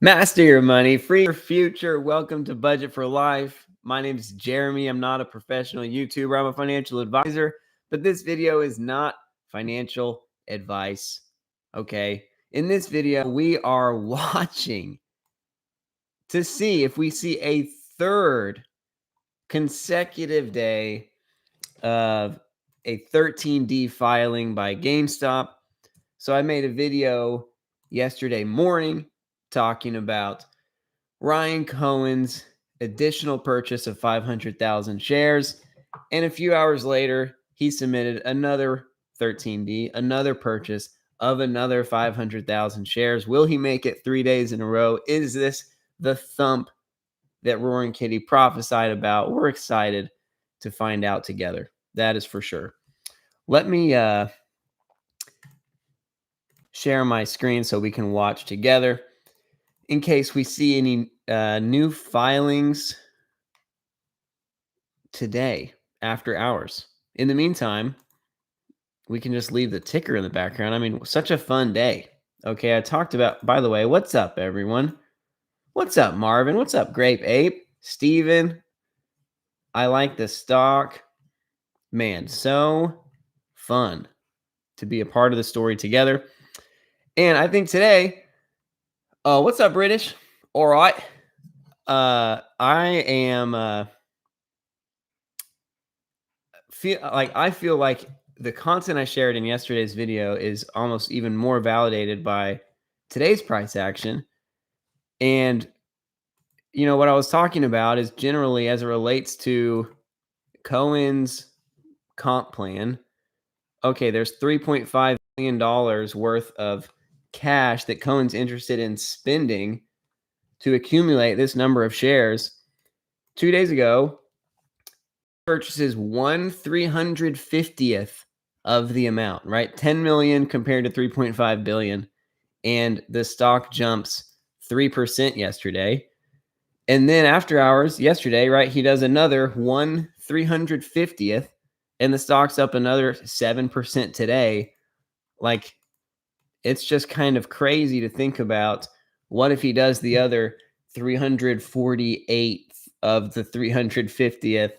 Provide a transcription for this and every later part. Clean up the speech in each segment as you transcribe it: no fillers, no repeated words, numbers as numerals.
Master your money, free your future. Welcome to Budget for Life. My name is Jeremy. I'm not a professional YouTuber. I'm a financial advisor, but this video is not financial advice. Okay. In this video, we are watching to see if we see a third consecutive day of a 13D filing by GameStop. So I made a video yesterday morning talking about Ryan Cohen's additional purchase of 500,000 shares. And a few hours later, he submitted another 13D, another purchase of another 500,000 shares. Will he make it 3 days in a row? Is this the thump that Roaring Kitty prophesied about? We're excited to find out together. That is for sure. Let me share my screen so we can watch together in case we see any new filings today after hours. In the meantime, we can just leave the ticker in the background. I mean, such a fun day. Okay, I talked about, by the way, what's up, everyone? What's up, Marvin? What's up, Grape Ape? Steven? I like the stock. Man, so fun to be a part of the story together. And I think today, what's up, British? All right. I am I feel like the content I shared in yesterday's video is almost even more validated by today's price action. And what I was talking about is generally as it relates to Cohen's comp plan. Okay, there's $3.5 million worth of cash that Cohen's interested in spending to accumulate this number of shares. 2 days ago, purchases 1/350th of the amount, right? 10 million compared to 3.5 billion. And the stock jumps 3% yesterday. And then after hours yesterday, right, he does another 1/350th, and the stock's up another 7% today. Like, it's just kind of crazy to think about. What if he does the other 348th of the 350th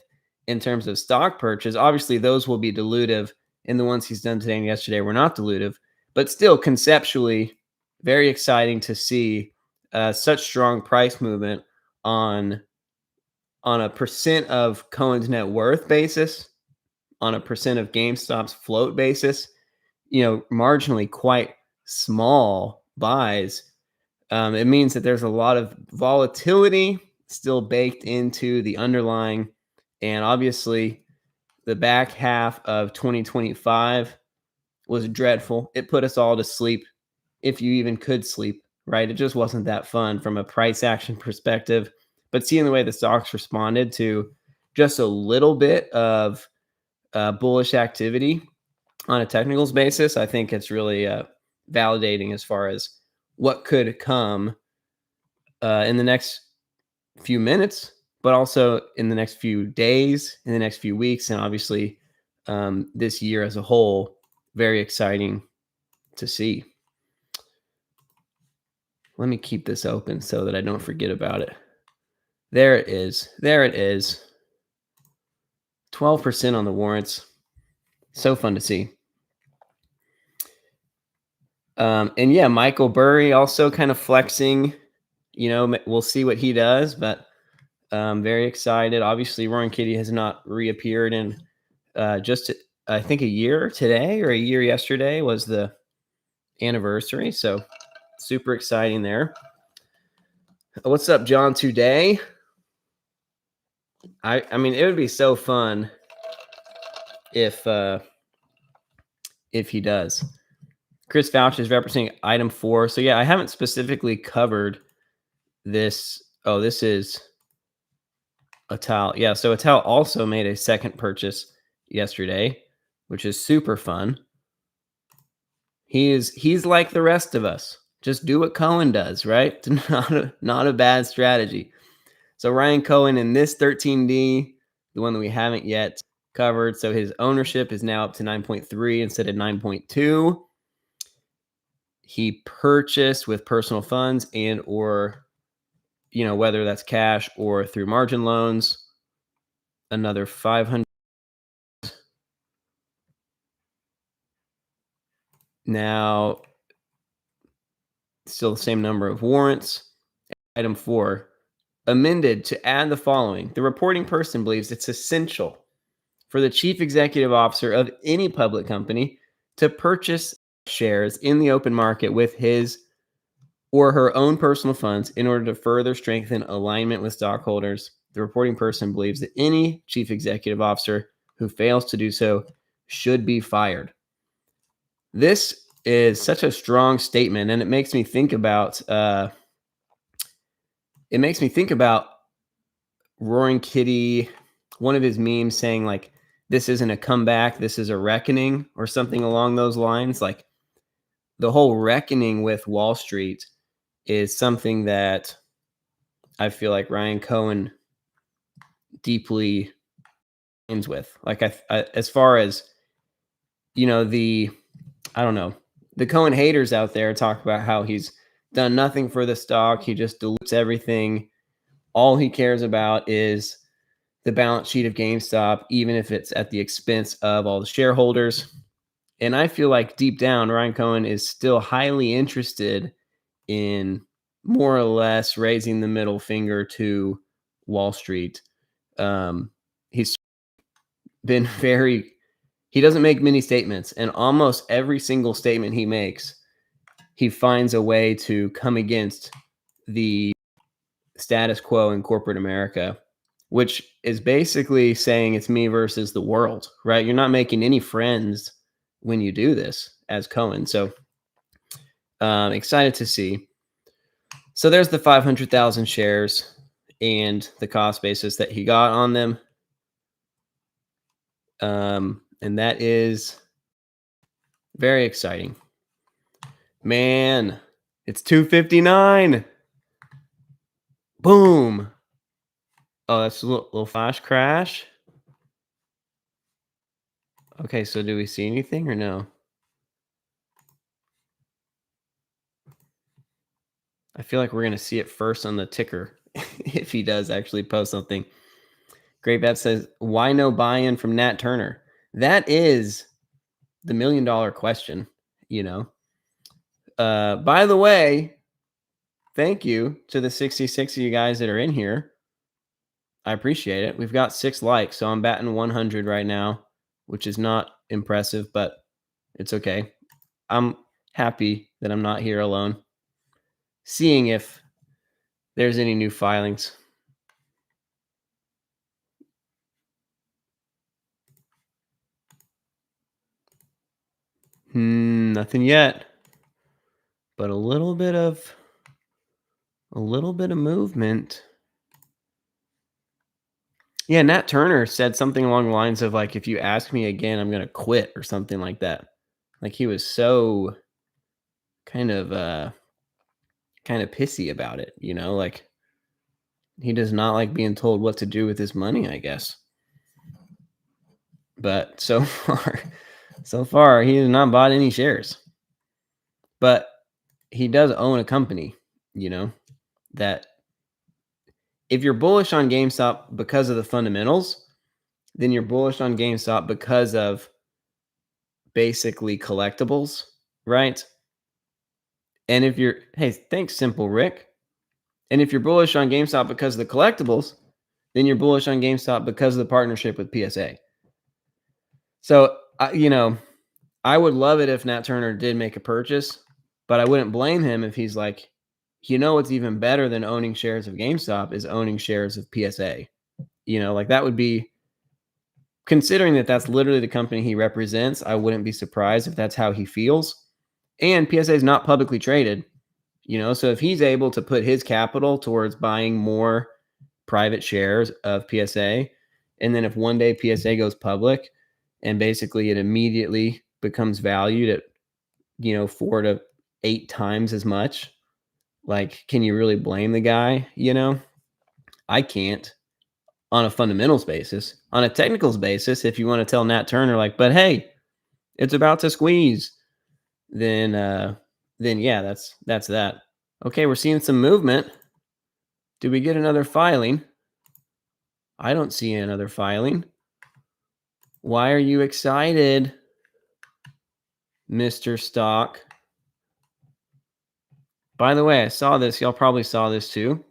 in terms of stock purchase? Obviously, those will be dilutive, and the ones he's done today and yesterday were not dilutive. But still, conceptually, very exciting to see such strong price movement on a percent of Cohen's net worth basis, on a percent of GameStop's float basis. Marginally quite small buys. It means that there's a lot of volatility still baked into the underlying. And obviously, the back half of 2025 was dreadful. It put us all to sleep, if you even could sleep, right? It just wasn't that fun from a price action perspective. But seeing the way the stocks responded to just a little bit of bullish activity on a technicals basis, I think it's really validating as far as what could come in the next few minutes, but also in the next few days, in the next few weeks, and obviously this year as a whole. Very exciting to see. Let me keep this open so that I don't forget about it. There it is. There it is. 12% on the warrants. So fun to see. And yeah, Michael Burry also kind of flexing. We'll see what he does, but very excited. Obviously, Roaring Kitty has not reappeared in just, I think, a year today, or a year yesterday was the anniversary. So super exciting there. What's up, John, today? I mean, it would be so fun if he does. Chris Fauch is representing item 4. So yeah, I haven't specifically covered this. Oh, this is Atal. Yeah, so Atal also made a second purchase yesterday, which is super fun. He's like the rest of us. Just do what Cohen does, right? Not a bad strategy. So Ryan Cohen in this 13D, the one that we haven't yet covered. So his ownership is now up to 9.3 instead of 9.2. he purchased with personal funds and or whether that's cash or through margin loans, another 500. Now, still the same number of warrants. Item 4, amended to add the following. The reporting person believes it's essential for the chief executive officer of any public company to purchase shares in the open market with his or her own personal funds in order to further strengthen alignment with stockholders. The reporting person believes that any chief executive officer who fails to do so should be fired. This is such a strong statement, and it makes me think about Roaring Kitty, one of his memes saying like, "This isn't a comeback, this is a reckoning," or something along those lines. Like the whole reckoning with Wall Street is something that I feel like Ryan Cohen deeply ends with. Like as far as the I don't know, the Cohen haters out there talk about how he's done nothing for the stock. He just dilutes everything. All he cares about is the balance sheet of GameStop, even if it's at the expense of all the shareholders. And I feel like deep down, Ryan Cohen is still highly interested in more or less raising the middle finger to Wall Street. He's been he doesn't make many statements, and almost every single statement he makes, he finds a way to come against the status quo in corporate America, which is basically saying it's me versus the world, right? You're not making any friends when you do this as Cohen. So excited to see. So there's the 500,000 shares and the cost basis that he got on them. And that is very exciting. Man, it's 259. Boom. Oh, that's a little flash crash. Okay, so do we see anything or no? I feel like we're going to see it first on the ticker if he does actually post something. Great Bet says, why no buy-in from Nat Turner? That is the $1 million question, By the way, thank you to the 66 of you guys that are in here. I appreciate it. We've got 6 likes, so I'm batting 100 right now, which is not impressive, but it's okay. I'm happy that I'm not here alone. Seeing if there's any new filings. Nothing yet, but a little bit of movement. Yeah, Nat Turner said something along the lines of like, if you ask me again, I'm gonna quit or something like that. Like he was so kind of pissy about it, like he does not like being told what to do with his money, I guess. But so far he has not bought any shares. But he does own a company, that if you're bullish on GameStop because of the fundamentals, then you're bullish on GameStop because of basically collectibles, right? And if you're, hey, thanks, Simple Rick. And if you're bullish on GameStop because of the collectibles, then you're bullish on GameStop because of the partnership with PSA. So, I would love it if Nat Turner did make a purchase, but I wouldn't blame him if he's like, what's even better than owning shares of GameStop is owning shares of PSA. Like that would be, considering that that's literally the company he represents, I wouldn't be surprised if that's how he feels. And PSA is not publicly traded, so if he's able to put his capital towards buying more private shares of PSA, and then if one day PSA goes public and basically it immediately becomes valued at 4 to 8 times as much, like, can you really blame the guy? I can't. On a fundamentals basis. On a technicals basis, if you want to tell Nat Turner like, but hey, it's about to squeeze, then then yeah, that's that. Okay, we're seeing some movement. Did we get another filing? I don't see another filing. Why are you excited, Mr. Stock? By the way, I saw this. Y'all probably saw this too.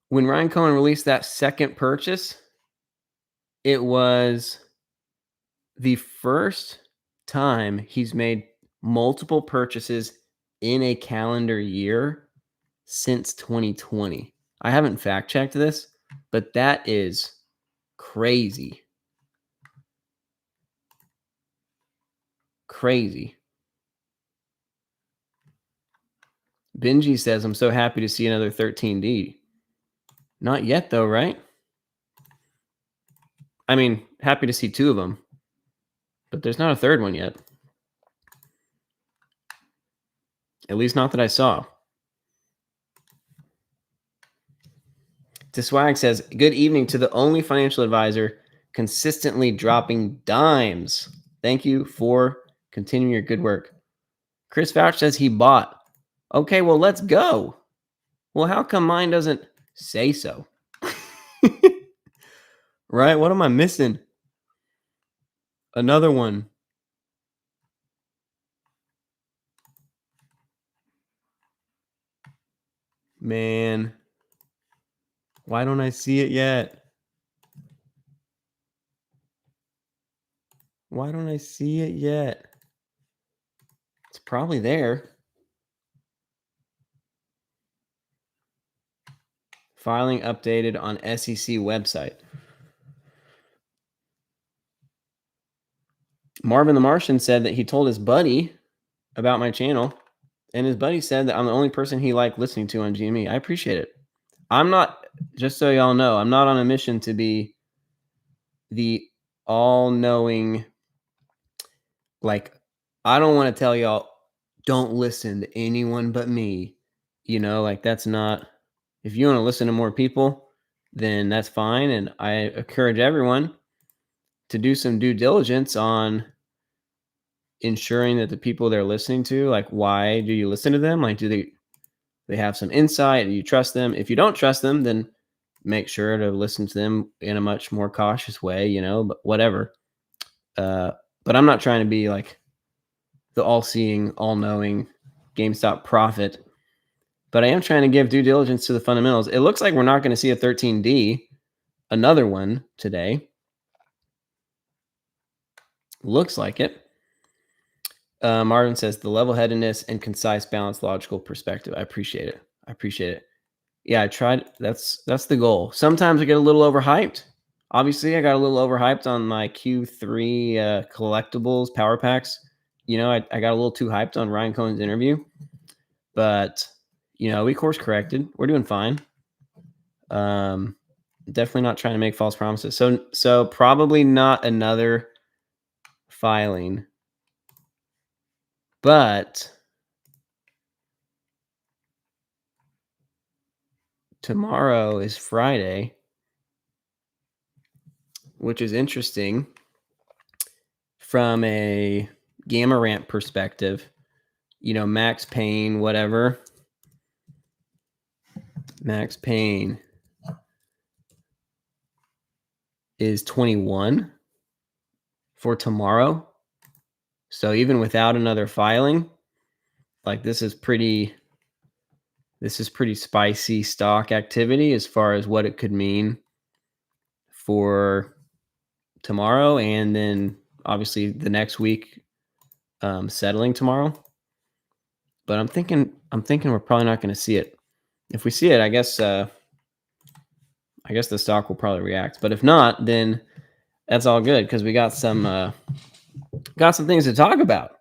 When Ryan Cohen released that second purchase, it was the first time he's made multiple purchases in a calendar year since 2020. I haven't fact checked this, but that is crazy. Crazy. Benji says, I'm so happy to see another 13D. Not yet, though, right? I mean, happy to see two of them, but there's not a third one yet. At least not that I saw. Swag says, good evening to the only financial advisor consistently dropping dimes. Thank you for continuing your good work. Chris Fouch says he bought. Okay, well, let's go. Well, how come mine doesn't say so? Right? What am I missing? Another one. Man, why don't I see it yet? Why don't I see it yet? It's probably there. Filing updated on SEC website. Marvin the Martian said that he told his buddy about my channel, and his buddy said that I'm the only person he liked listening to on GME. I appreciate it. I'm not, just so y'all know, I'm not on a mission to be the all-knowing, like, I don't want to tell y'all, don't listen to anyone but me. You know, like, that's not, if you want to listen to more people, then that's fine. And I encourage everyone to do some due diligence on ensuring that the people they're listening to, like, why do you listen to them? Like, do they have some insight? Do you trust them? If you don't trust them, then make sure to listen to them in a much more cautious way, you know, but whatever. But I'm not trying to be like the all-seeing, all-knowing GameStop prophet, but I am trying to give due diligence to the fundamentals. It looks like we're not going to see a 13D, another one today. Looks like it. Marvin says the level-headedness and concise, balanced, logical perspective. I appreciate it. I appreciate it. Yeah, I tried. That's the goal. Sometimes I get a little overhyped. Obviously, I got a little overhyped on my Q3 collectibles power packs. You know, I got a little too hyped on Ryan Cohen's interview, but you know, we course corrected. We're doing fine. Definitely not trying to make false promises. So probably not another filing, but tomorrow is Friday, which is interesting from a gamma ramp perspective. You know, Max Payne, whatever. Max Payne is 21 for tomorrow. So even without another filing, like this is pretty spicy stock activity as far as what it could mean for tomorrow, and then obviously the next week settling tomorrow. But I'm thinking we're probably not going to see it. If we see it, I guess the stock will probably react. But if not, then that's all good because we got some things to talk about.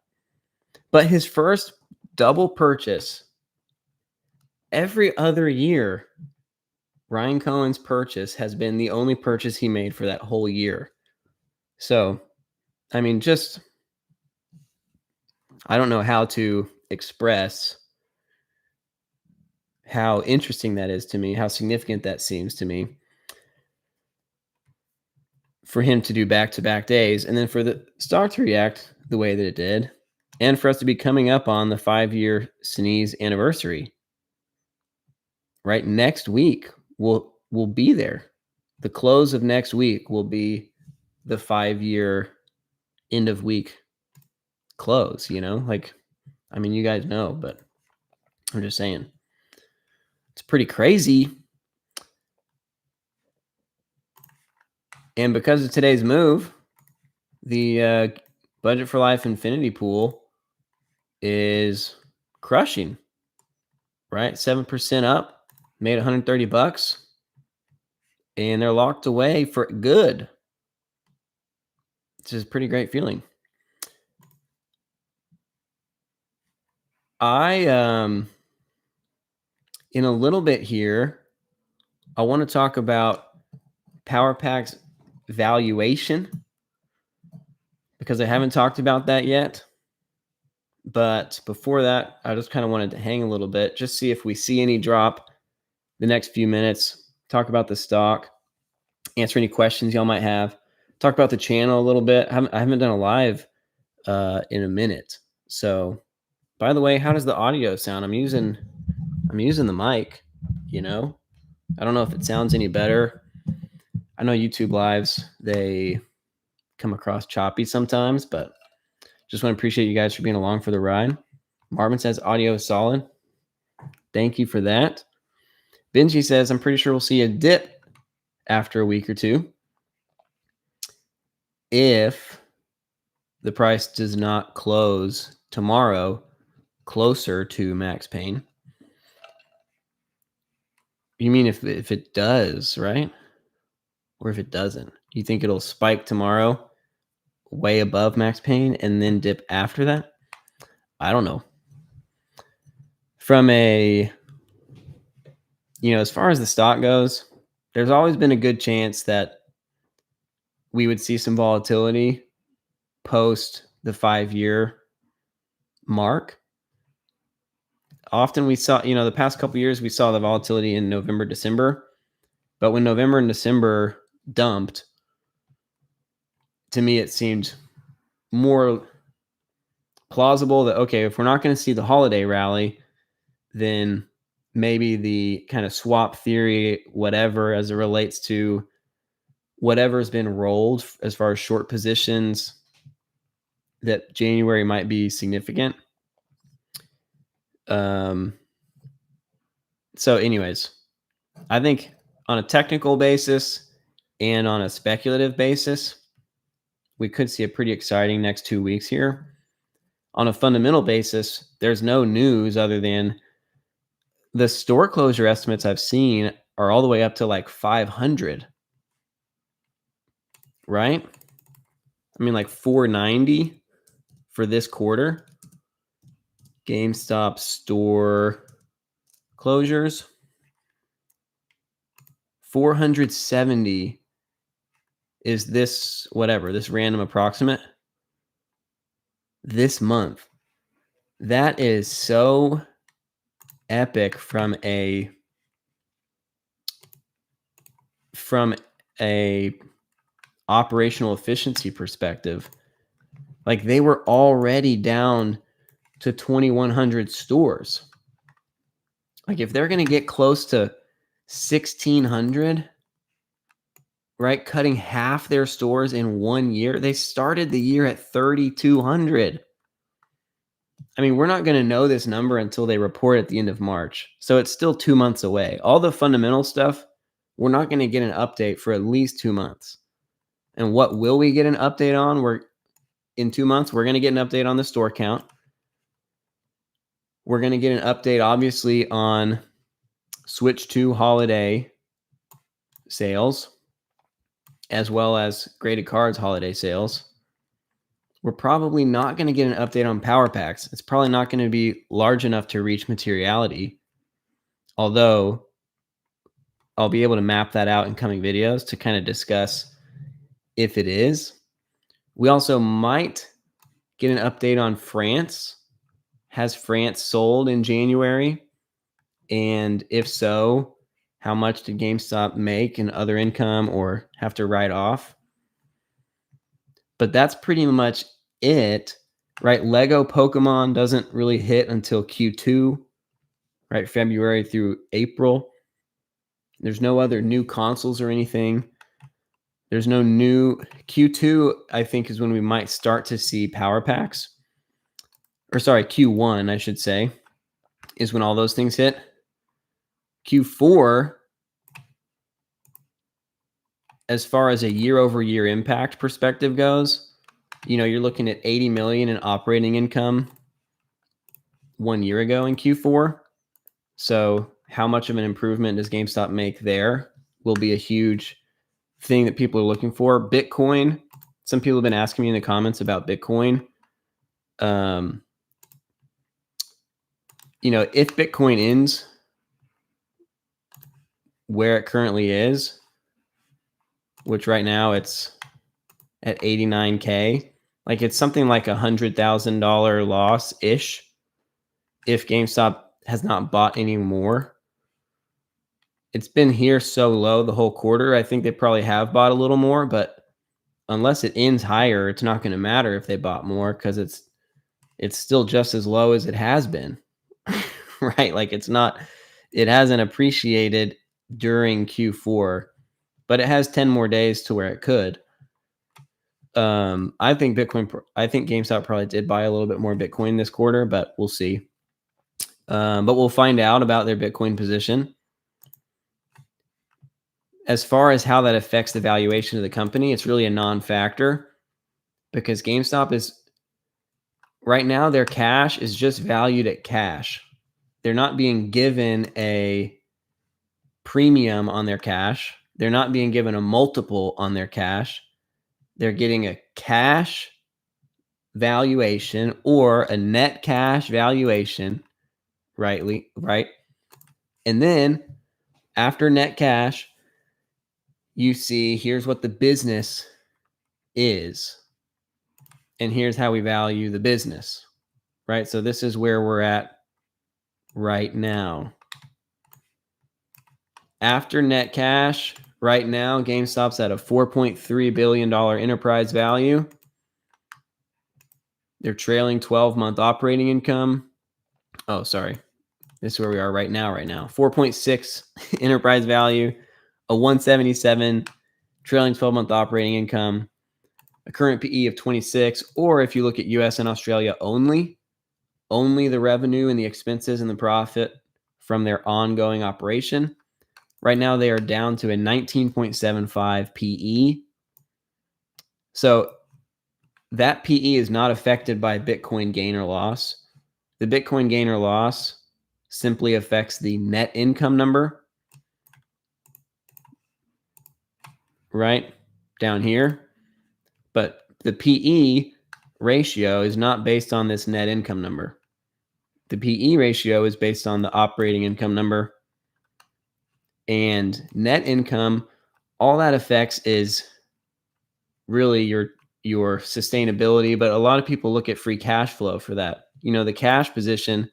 But his first double purchase, every other year, Ryan Cohen's purchase has been the only purchase he made for that whole year. So, I mean, just, I don't know how to express how interesting that is to me, how significant that seems to me for him to do back-to-back days and then for the stock to react the way that it did. and for us to be coming up on the 5-year sneeze anniversary. Right, next week we'll be there. The close of next week will be the 5-year end of week close, like, I mean, you guys know, but I'm just saying it's pretty crazy. And because of today's move, the Budget for Life Infinity Pool is crushing, right? 7% up, made $130, and they're locked away for good. It's just a pretty great feeling. In a little bit here, I want to talk about PowerPack's valuation because I haven't talked about that yet. But before that, I just kind of wanted to hang a little bit, just see if we see any drop the next few minutes, talk about the stock, answer any questions y'all might have, talk about the channel a little bit. I haven't done a live in a minute. So, by the way, how does the audio sound? I'm using the mic, I don't know if it sounds any better. I know YouTube lives, they come across choppy sometimes, but just want to appreciate you guys for being along for the ride. Marvin says audio is solid. Thank you for that. Benji says, I'm pretty sure we'll see a dip after a week or two if the price does not close tomorrow closer to max pain. You mean if it does, right? Or if it doesn't? You think it'll spike tomorrow way above max pain and then dip after that? I don't know. From as far as the stock goes, there's always been a good chance that we would see some volatility post the 5-year mark. Often we saw, the past couple years, we saw the volatility in November, December. But when November and December dumped, to me, it seemed more plausible that, okay, if we're not going to see the holiday rally, then maybe the kind of swap theory, whatever, as it relates to whatever's been rolled as far as short positions, that January might be significant. So anyways, I think on a technical basis and on a speculative basis, we could see a pretty exciting next 2 weeks here. On a fundamental basis, there's no news other than the store closure estimates I've seen are all the way up to like 500, right? I mean, like 490 for this quarter. GameStop store closures, 470 is this, whatever, this random approximate this month. That is so epic from a operational efficiency perspective. Like, they were already down to 2,100 stores. Like, if they're going to get close to 1,600, right, cutting half their stores in 1 year, they started the year at 3,200. I mean, we're not going to know this number until they report at the end of March. So it's still 2 months away. All the fundamental stuff, we're not going to get an update for at least 2 months. And what will we get an update on? In 2 months, we're going to get an update on the store count. We're going to get an update, obviously, on Switch 2 holiday sales, as well as Graded Cards holiday sales. We're probably not going to get an update on Power Packs. It's probably not going to be large enough to reach materiality, although I'll be able to map that out in coming videos to kind of discuss if it is. We also might get an update on France. Has France sold in January? And if so, how much did GameStop make in other income or have to write off? But that's pretty much it right? Lego Pokemon doesn't really hit until Q2, right? February through April. There's no other new consoles or anything. There's no new Q2, I think, is when we might start to see power packs. Or sorry, Q1, I should say, is when all those things hit. Q4, as far as a year-over-year impact perspective goes, you're looking at 80 million in operating income 1 year ago in Q4. So how much of an improvement does GameStop make there will be a huge thing that people are looking for. Bitcoin, some people have been asking me in the comments about Bitcoin. If Bitcoin ends where it currently is, which right now it's at 89K, like it's something like $100,000 loss ish if GameStop has not bought any more. It's been here so low the whole quarter. I think they probably have bought a little more, but unless it ends higher, it's not going to matter if they bought more because it's still just as low as it has been. Right? Like it hasn't appreciated during Q4, but it has 10 more days to where it could. I think GameStop probably did buy a little bit more Bitcoin this quarter, but we'll see. But we'll find out about their Bitcoin position. As far as how that affects the valuation of the company, it's really a non-factor because GameStop is right now, their cash is just valued at cash. They're not being given a premium on their cash. They're not being given a multiple on their cash. They're getting a cash valuation or a net cash valuation, right? And then after net cash, you see here's what the business is. And here's how we value the business, right? So this is where we're at right now. After net cash, right now, GameStop's at a $4.3 billion enterprise value. Their trailing 12-month operating income. Oh, sorry. This is where we are right now. 4.6 enterprise value, a 177 trailing 12-month operating income, a current PE of 26, or if you look at US and Australia only the revenue and the expenses and the profit from their ongoing operation. Right now, they are down to a 19.75 PE. So that PE is not affected by Bitcoin gain or loss. The Bitcoin gain or loss simply affects the net income number, right down here. But the PE ratio is not based on this net income number. The PE ratio is based on the operating income number. And net income, all that affects is really your sustainability, but a lot of people look at free cash flow for that. The cash position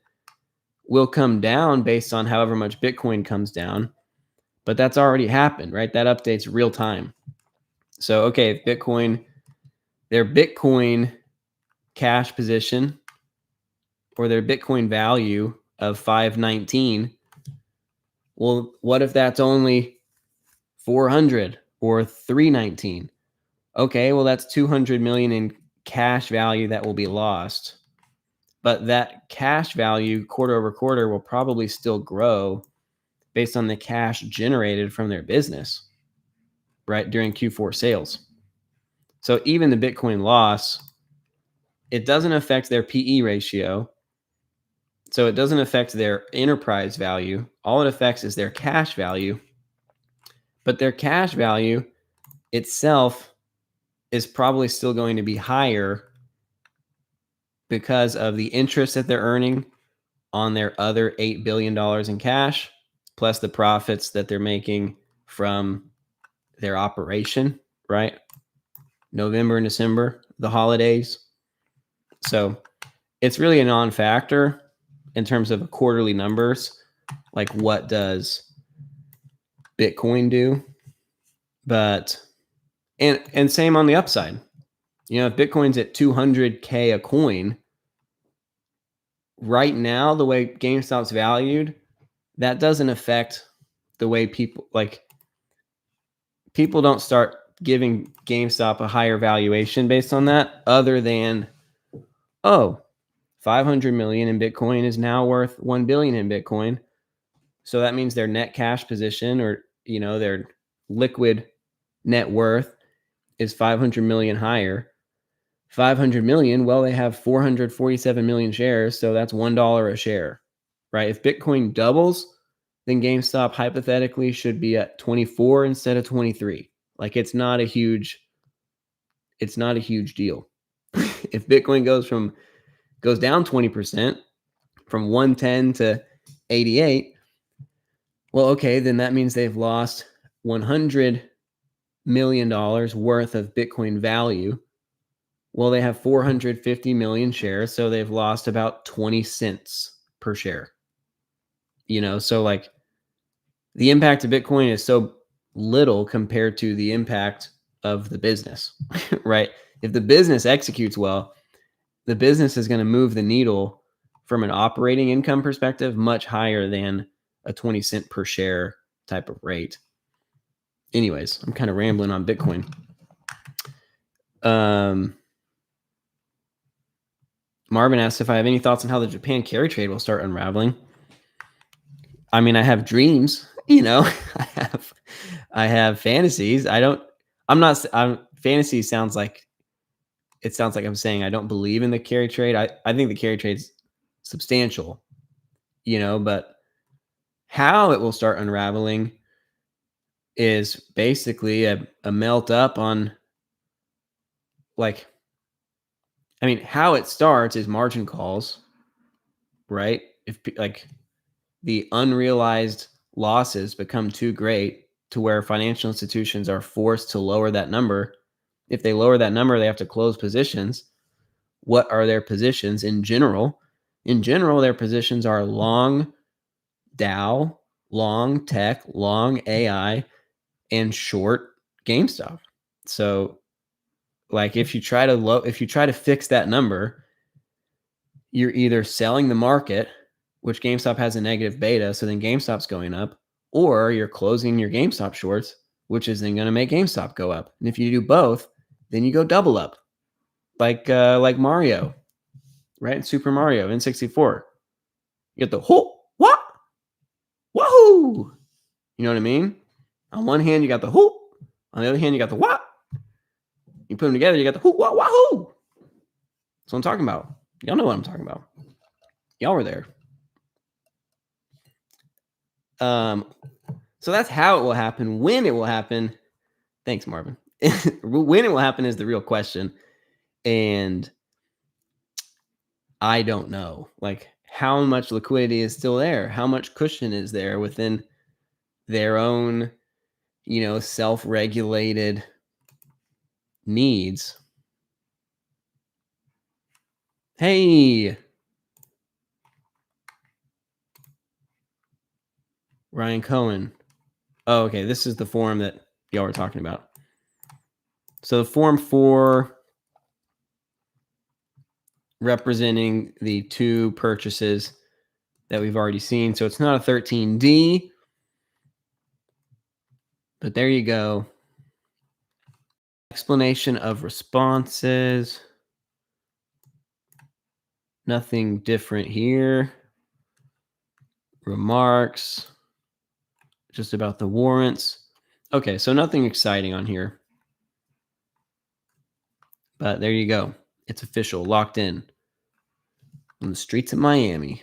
will come down based on however much Bitcoin comes down, but that's already happened, right? That update's real time. So, okay, if their Bitcoin cash position or their Bitcoin value of 519, well, what if that's only 400 or 319? Okay, well, that's 200 million in cash value that will be lost. But that cash value quarter over quarter will probably still grow based on the cash generated from their business, right, during Q4 sales. So even the Bitcoin loss, it doesn't affect their PE ratio. So it doesn't affect their enterprise value. All it affects is their cash value. But their cash value itself is probably still going to be higher because of the interest that they're earning on their other $8 billion in cash, plus the profits that they're making from their operation, right? November and December, the holidays. So it's really a non-factor in terms of quarterly numbers, like what does Bitcoin do? But, and same on the upside. If Bitcoin's at 200K a coin, right now, the way GameStop's valued, that doesn't affect the way people don't start giving GameStop a higher valuation based on that, other than, oh, 500 million in Bitcoin is now worth 1 billion in Bitcoin. So that means their net cash position, or their liquid net worth, is 500 million higher. 500 million, well, they have 447 million shares, so that's $1 a share, right? If Bitcoin doubles, then GameStop hypothetically should be at 24 instead of 23. Like, it's not a huge deal. If Bitcoin goes down 20% from 110 to 88, well, okay, then that means they've lost $100 million worth of Bitcoin value. Well, they have 450 million shares, so they've lost about 20 cents per share. So like, the impact of Bitcoin is so little compared to the impact of the business, right? If the business executes well, the business is going to move the needle from an operating income perspective much higher than a 20 cent per share type of rate. Anyways, I'm kind of rambling on Bitcoin. Marvin asked if I have any thoughts on how the Japan carry trade will start unraveling. I mean, I have dreams, I have fantasies. Fantasy sounds like I'm saying I don't believe in the carry trade. I think the carry trade's substantial, but how it will start unraveling is basically a melt up on, how it starts is margin calls, right? If the unrealized losses become too great to where financial institutions are forced to lower that number. If they lower that number, they have to close positions. What are their positions in general? In general, their positions are long Dow, long tech, long AI, and short GameStop. So, if you try to fix that number, you're either selling the market, which GameStop has a negative beta, so then GameStop's going up, or you're closing your GameStop shorts, which is then going to make GameStop go up. And if you do both, then you go double up, like Mario, right? Super Mario N64. You get the what? Wahoo! You know what I mean? On one hand, you got the whoop. On the other hand, you got the what. You put them together, you got the whoop, what, wahoo! That's what I'm talking about. Y'all know what I'm talking about. Y'all were there. So that's how it will happen. When it will happen, thanks, Marvin. When it will happen is the real question. And I don't know, how much liquidity is still there? How much cushion is there within their own, self-regulated needs? Hey, Ryan Cohen. Oh, okay. This is the form that y'all were talking about. So the form 4 representing the 2 purchases that we've already seen. So it's not a 13D, but there you go. Explanation of responses. Nothing different here. Remarks. Just about the warrants. Okay, so nothing exciting on here. But there you go. It's official, locked in on the streets of Miami.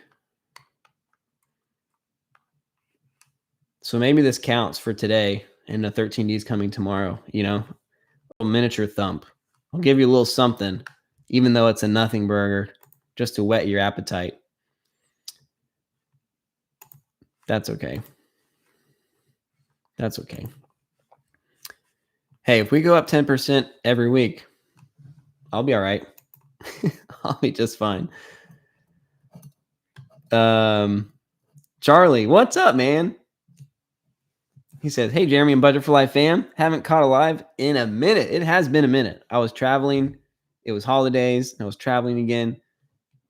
So maybe this counts for today, and the 13D is coming tomorrow. A miniature thump. I'll give you a little something, even though it's a nothing burger, just to whet your appetite. That's okay. That's okay. Hey, if we go up 10% every week, I'll be all right. I'll be just fine. Charlie, what's up, man? He says, hey, Jeremy and Budget for Life fam. Haven't caught a live in a minute. It has been a minute. I was traveling it was holidays. I was traveling again.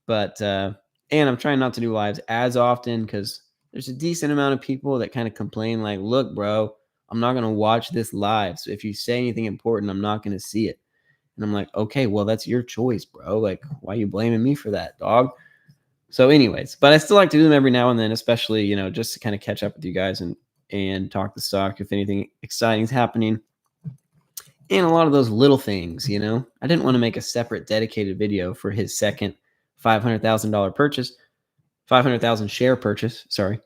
But and I'm trying not to do lives as often because there's a decent amount of people that kind of complain, like, look, bro, I'm not gonna watch this live. So if you say anything important, I'm not gonna see it. And I'm like, okay, well, that's your choice, bro. Like, why are you blaming me for that, dog? So, anyways, but I still like to do them every now and then, especially, just to kind of catch up with you guys and talk the stock if anything exciting is happening. And a lot of those little things, I didn't want to make a separate dedicated video for his second $500,000 purchase, 500,000 share purchase. Sorry.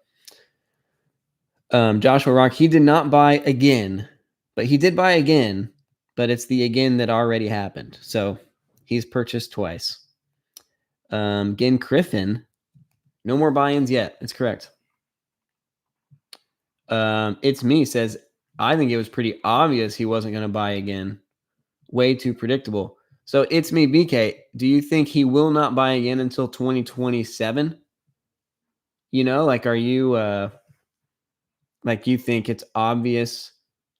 Joshua Rock, he did not buy again, but he did buy again, but it's the again that already happened. So he's purchased twice. Gen Griffin, no more buy-ins yet. It's correct. It's me says, I think it was pretty obvious he wasn't going to buy again. Way too predictable. So it's me, BK. Do you think he will not buy again until 2027? Like, are you like, you think it's obvious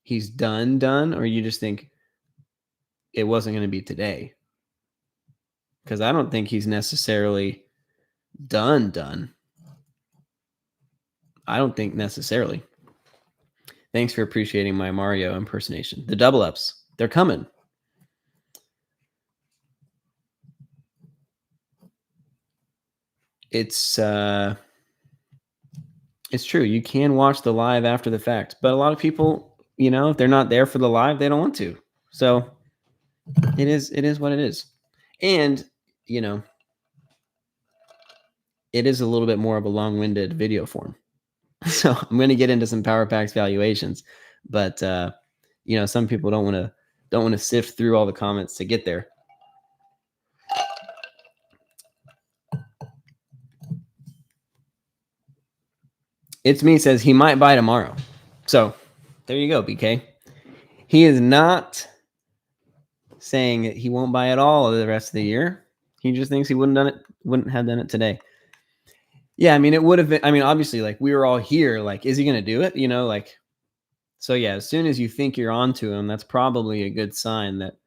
he's done, or you just think it wasn't going to be today? Because I don't think he's necessarily done. I don't think necessarily. Thanks for appreciating my Mario impersonation. The double ups, they're coming. It's true. You can watch the live after the fact, but a lot of people, if they're not there for the live, they don't want to. So it is what it is. And, it is a little bit more of a long-winded video form. So I'm going to get into some Power Packs valuations, but some people don't want to sift through all the comments to get there. It's me says he might buy tomorrow. So there you go, BK. He is not saying that he won't buy at all the rest of the year. He just thinks he wouldn't have done it today. Yeah, I mean, it would have been, obviously, like, we were all here, like, is he going to do it? Like, so yeah, as soon as you think you're onto him, that's probably a good sign that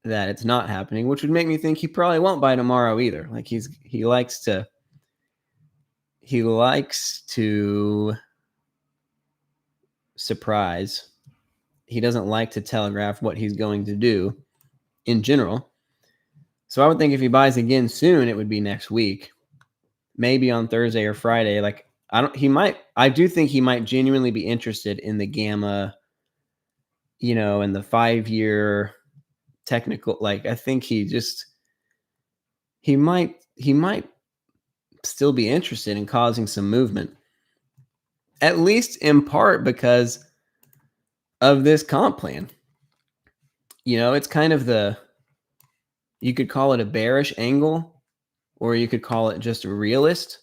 it's not happening, which would make me think he probably won't buy tomorrow either. Like, he likes to surprise. He doesn't like to telegraph what he's going to do in general. So I would think if he buys again soon, it would be next week, maybe on Thursday or Friday. Like, I do think he might genuinely be interested in the Gamma, and the 5-year technical. Like, I think he might still be interested in causing some movement, at least in part because of this comp plan. It's kind of you could call it a bearish angle, or you could call it just a realist.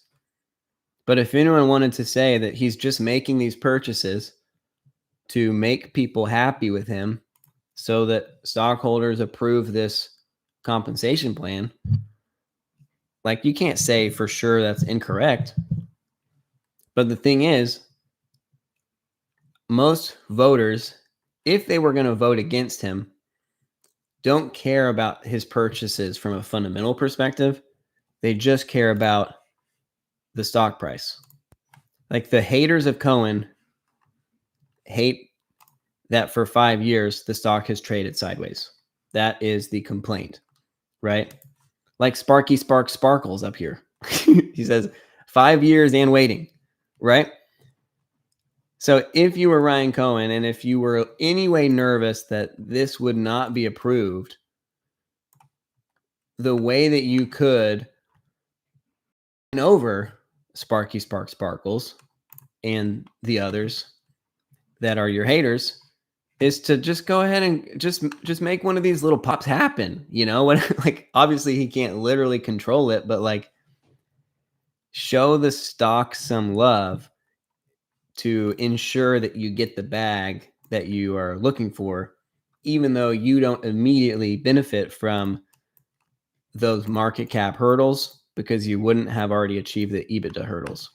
But if anyone wanted to say that he's just making these purchases to make people happy with him so that stockholders approve this compensation plan, like, you can't say for sure that's incorrect. But the thing is, most voters, if they were going to vote against him, don't care about his purchases from a fundamental perspective. They just care about the stock price. Like, the haters of Cohen hate that for 5 years, the stock has traded sideways. That is the complaint, right? Like Sparky Spark Sparkles up here. He says 5 years and waiting, right? So if you were Ryan Cohen, and if you were anyway nervous that this would not be approved, the way that you could win over Sparky Spark Sparkles and the others that are your haters is to just go ahead and just make one of these little pops happen. Like, obviously he can't literally control it, but like, show the stock some love to ensure that you get the bag that you are looking for, even though you don't immediately benefit from those market cap hurdles because you wouldn't have already achieved the EBITDA hurdles.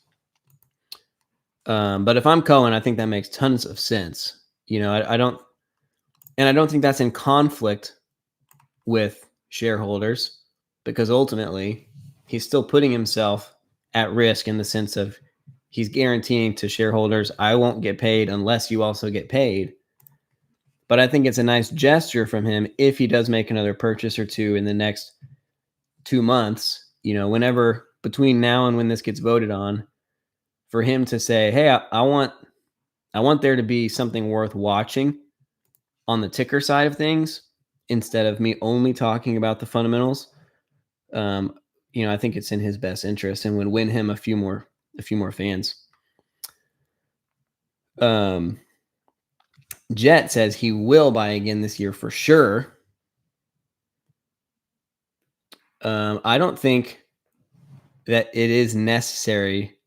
But if I'm Cohen, I think that makes tons of sense. I don't think that's in conflict with shareholders, because ultimately he's still putting himself at risk in the sense of he's guaranteeing to shareholders, I won't get paid unless you also get paid. But I think it's a nice gesture from him if he does make another purchase or two in the next 2 months, whenever between now and when this gets voted on, for him to say, hey, I want there to be something worth watching on the ticker side of things instead of me only talking about the fundamentals. I think it's in his best interest and would win him a few more fans. Jet says he will buy again this year for sure. I don't think that it is necessary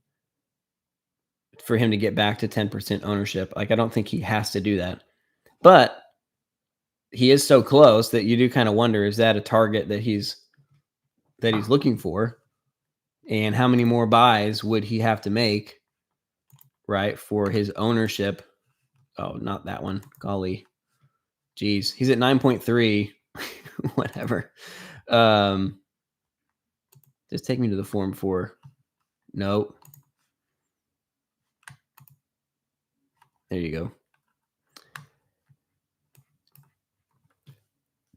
for him to get back to 10% ownership. Like, I don't think he has to do that. But he is so close that you do kind of wonder, is that a target that he's looking for? And how many more buys would he have to make, right, for his ownership? Oh, not that one. Golly. Geez. He's at 9.3. Whatever. Just take me to the form 4. Nope. There you go.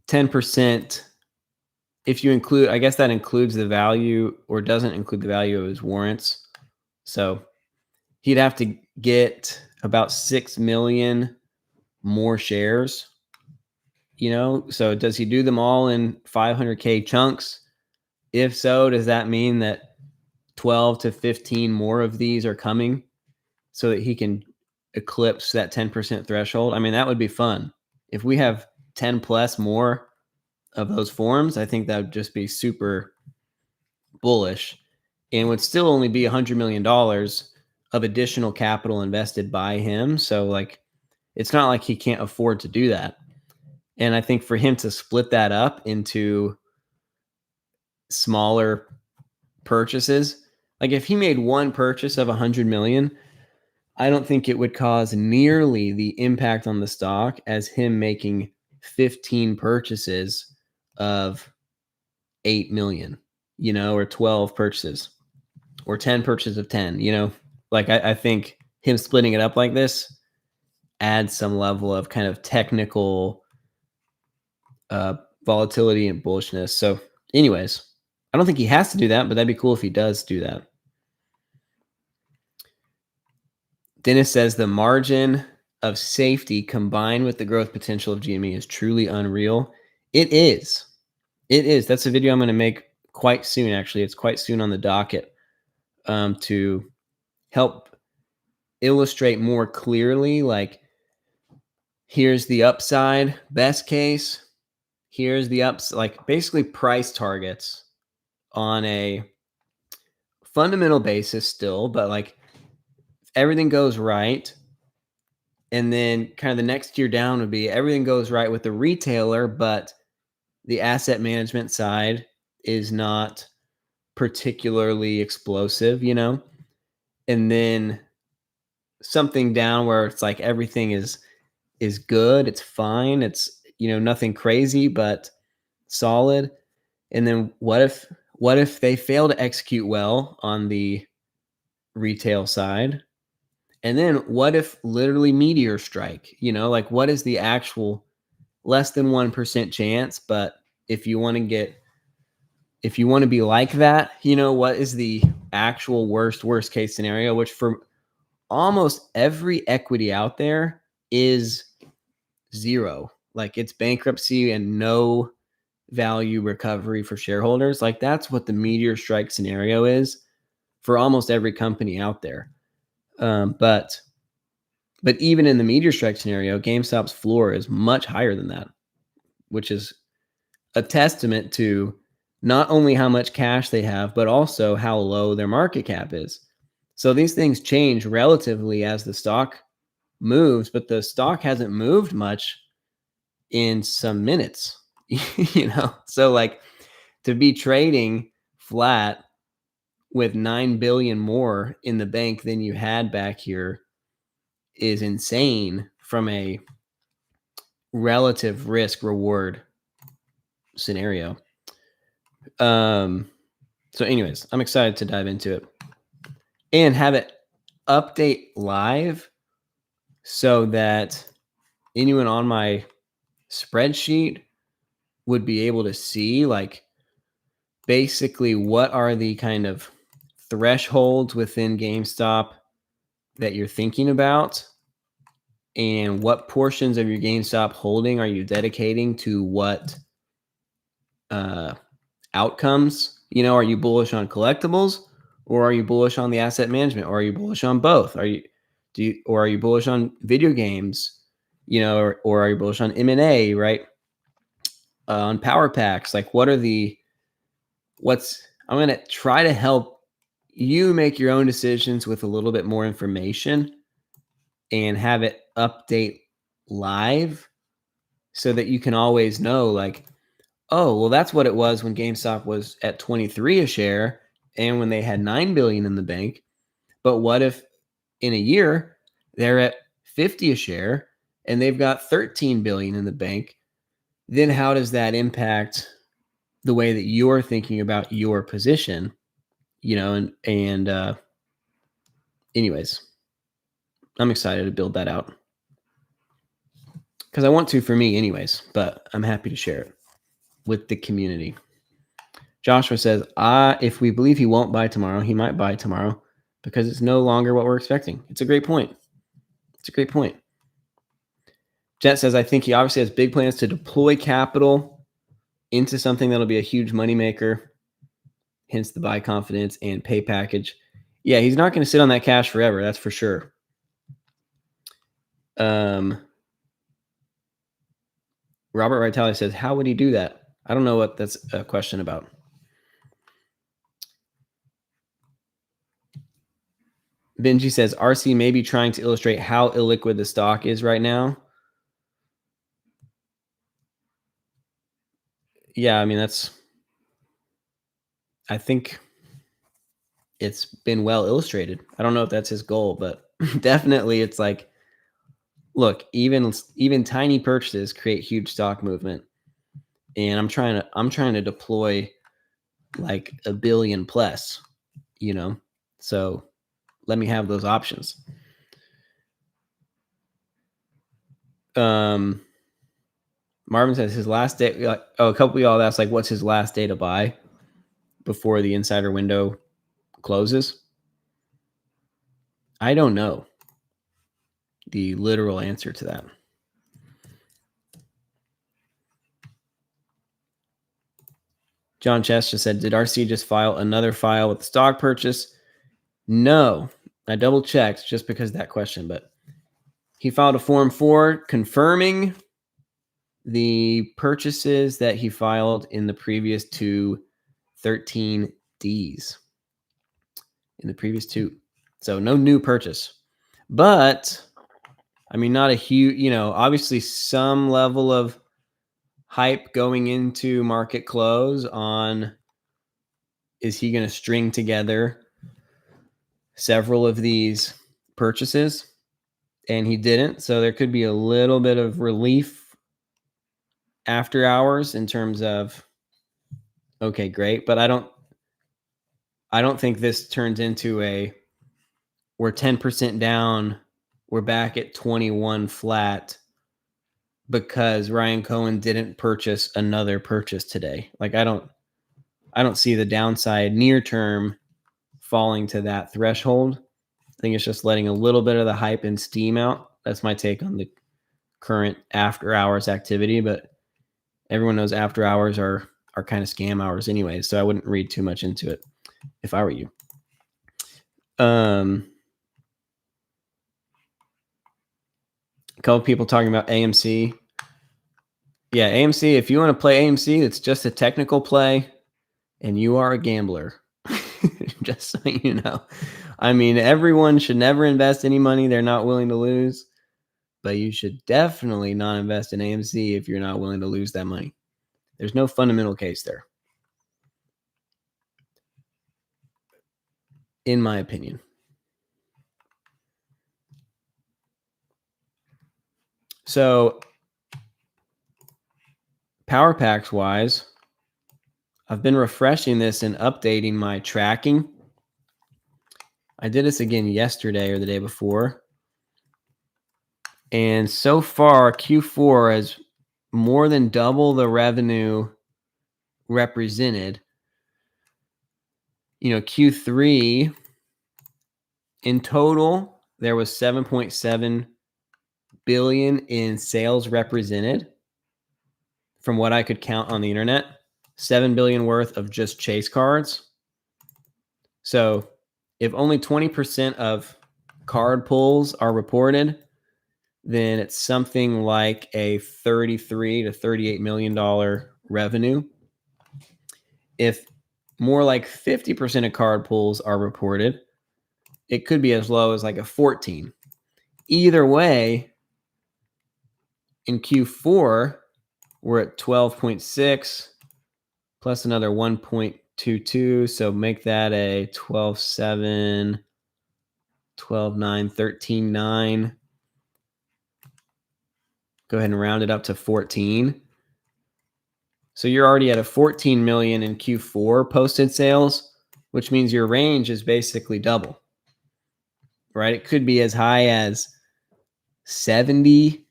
10%. If you include, I guess that includes the value or doesn't include the value of his warrants. So he'd have to get about 6 million more shares, So does he do them all in 500K chunks? If so, does that mean that 12 to 15 more of these are coming so that he can eclipse that 10% threshold? I mean, that would be fun. If we have 10 plus more of those forms, I think that would just be super bullish and would still only be $100 million of additional capital invested by him. So like, it's not like he can't afford to do that. And I think for him to split that up into smaller purchases, like if he made one purchase of 100 million, I don't think it would cause nearly the impact on the stock as him making 15 purchases of 8 million, or 12 purchases or 10 purchases of 10, like I think him splitting it up like this adds some level of kind of technical volatility and bullishness. So anyways, I don't think he has to do that, but that'd be cool if he does do that. Dennis says the margin of safety combined with the growth potential of GME is truly unreal. It is. That's a video I'm going to make quite soon, actually. It's quite soon on the docket to help illustrate more clearly, like, here's the upside, best case. Here's the ups, like basically price targets on a fundamental basis still, but like everything goes right. And then kind of the next tier down would be everything goes right with the retailer, but the asset management side is not particularly explosive, and then something down where it's like everything is good, it's fine, it's nothing crazy but solid. And then what if they fail to execute well on the retail side? And then what if literally meteor strike? Like what is the actual less than 1% chance? But if you want to be like that, what is the actual worst case scenario, which for almost every equity out there is 0. Like it's bankruptcy and no value recovery for shareholders. Like that's what the meteor strike scenario is for almost every company out there. But even in the meteor strike scenario, GameStop's floor is much higher than that, which is a testament to not only how much cash they have, but also how low their market cap is. So these things change relatively as the stock moves, but the stock hasn't moved much in some minutes, So like to be trading flat with 9 billion more in the bank than you had back here is insane from a relative risk reward scenario. So anyways, I'm excited to dive into it and have it update live so that anyone on my spreadsheet would be able to see, like, basically what are the kind of thresholds within GameStop that you're thinking about, and what portions of your GameStop holding are you dedicating to what outcomes? Are you bullish on collectibles, or are you bullish on the asset management, or are you bullish on both? Or are you bullish on video games? Or are you bullish on M&A, right? On power packs, like I'm going to try to help you make your own decisions with a little bit more information and have it update live so that you can always know, like, oh, well, that's what it was when GameStop was at 23 a share and when they had 9 billion in the bank. But what if in a year they're at 50 a share and they've got 13 billion in the bank? Then how does that impact the way that you're thinking about your position? And anyways, I'm excited to build that out because I want to for me anyways, but I'm happy to share it with the community. Joshua says, if we believe he won't buy tomorrow, he might buy tomorrow because it's no longer what we're expecting. It's a great point. Jet says, I think he obviously has big plans to deploy capital into something that'll be a huge moneymaker, hence the buy confidence and pay package. Yeah, he's not going to sit on that cash forever. That's for sure. Robert Vitale says, how would he do that? I don't know what that's a question about. Benji says, RC may be trying to illustrate how illiquid the stock is right now. Yeah, I mean, I think it's been well illustrated. I don't know if that's his goal, but definitely it's like, look, even tiny purchases create huge stock movement. And I'm trying to deploy like $1 billion plus, so let me have those options. Marvin says his last day. A couple of y'all asked, like, what's his last day to buy before the insider window closes? I don't know the literal answer to that. John Chester said, did RC just file another file with the stock purchase? No, I double checked just because of that question, but he filed a Form 4 confirming the purchases that he filed in the previous two 13Ds. In the previous two. So no new purchase. But, I mean, not a huge, obviously some level of hype going into market close on, is he going to string together several of these purchases? And he didn't. So there could be a little bit of relief after hours in terms of, okay, great. But I don't think this turns into we're 10% down, we're back at 21 flat because Ryan Cohen didn't purchase another purchase today. Like, I don't see the downside near term falling to that threshold. I think it's just letting a little bit of the hype and steam out. That's my take on the current after hours activity, but everyone knows after hours are kind of scam hours anyway, so I wouldn't read too much into it if I were you. A couple people talking about AMC. Yeah, AMC, if you want to play AMC, it's just a technical play and you are a gambler. Just so you know. I mean, everyone should never invest any money they're not willing to lose, but you should definitely not invest in AMC if you're not willing to lose that money. There's no fundamental case there, in my opinion. So Power packs wise, I've been refreshing this and updating my tracking. I did this again yesterday or the day before. And so far, Q4 has more than double the revenue represented. Q3 in total, there was 7.7 billion in sales represented from what I could count on the internet. 7 billion worth of just chase cards. So if only 20% of card pulls are reported, then it's something like a $33 to $38 million revenue. If more like 50% of card pulls are reported, it could be as low as like a 14. Either way, in Q4, we're at 12.6 plus another 1.22. So make that a 12.7, 12.9, 13.9. Go ahead and round it up to 14. So you're already at a 14 million in Q4 posted sales, which means your range is basically double, right? It could be as high as 70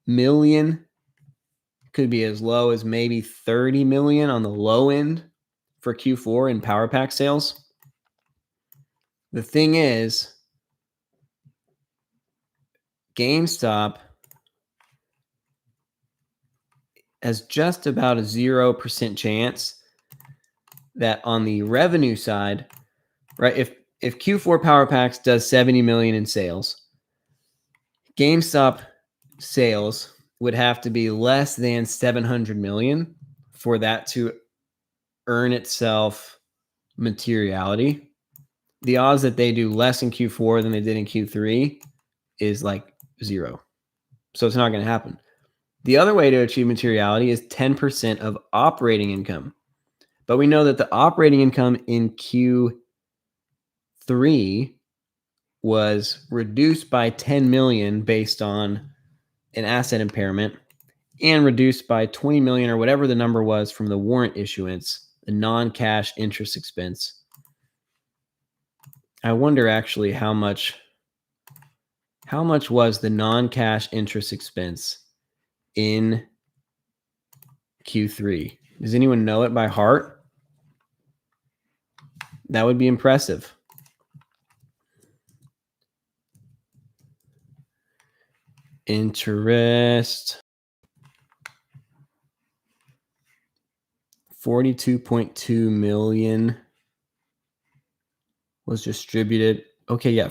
million. It could be as low as maybe 30 million on the low end for Q4 in Power Pack sales. The thing is, GameStop has just about a 0% chance that on the revenue side, right? If Q4 Power Packs does 70 million in sales, GameStop sales would have to be less than 700 million for that to earn itself materiality. The odds that they do less in Q4 than they did in Q3 is like 0. So it's not going to happen. The other way to achieve materiality is 10% of operating income. But we know that the operating income in Q3 was reduced by 10 million based on an asset impairment and reduced by 20 million or whatever the number was from the warrant issuance, the non-cash interest expense. I wonder actually how much was the non-cash interest expense in Q3? Does anyone know it by heart? That would be impressive. Interest. 42.2 million was distributed. Okay, yeah.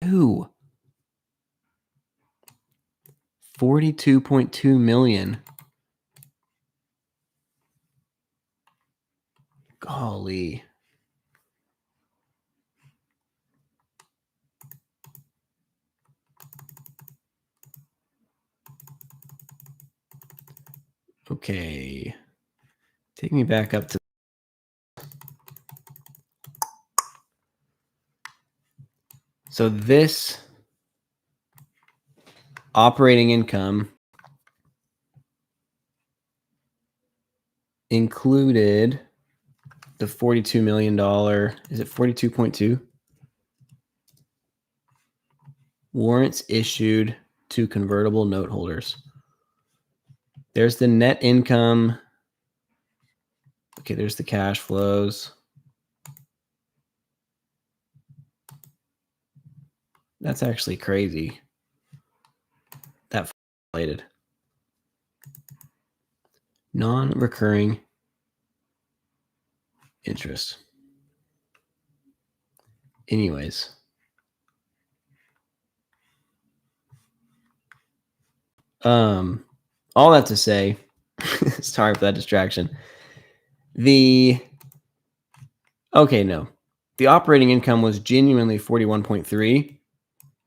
42.2 million. Golly. Okay. Take me back up to. So this operating income included the $42 million. Is it 42.2? Warrants issued to convertible note holders. There's the net income. Okay, there's the cash flows. That's actually crazy. That related. Non-recurring interest. Anyways. All that to say, sorry for that distraction. The operating income was genuinely 41.3.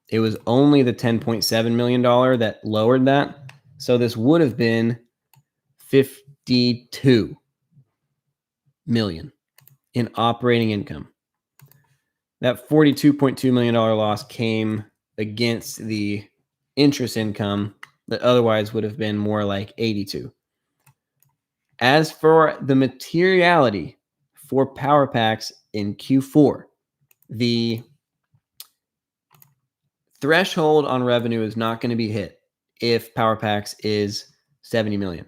It was only the $10.7 million that lowered that. So this would have been 52 million in operating income. That $42.2 million loss came against the interest income that otherwise would have been more like 82. As for the materiality for power packs in Q4, the threshold on revenue is not going to be hit if power packs is 70 million.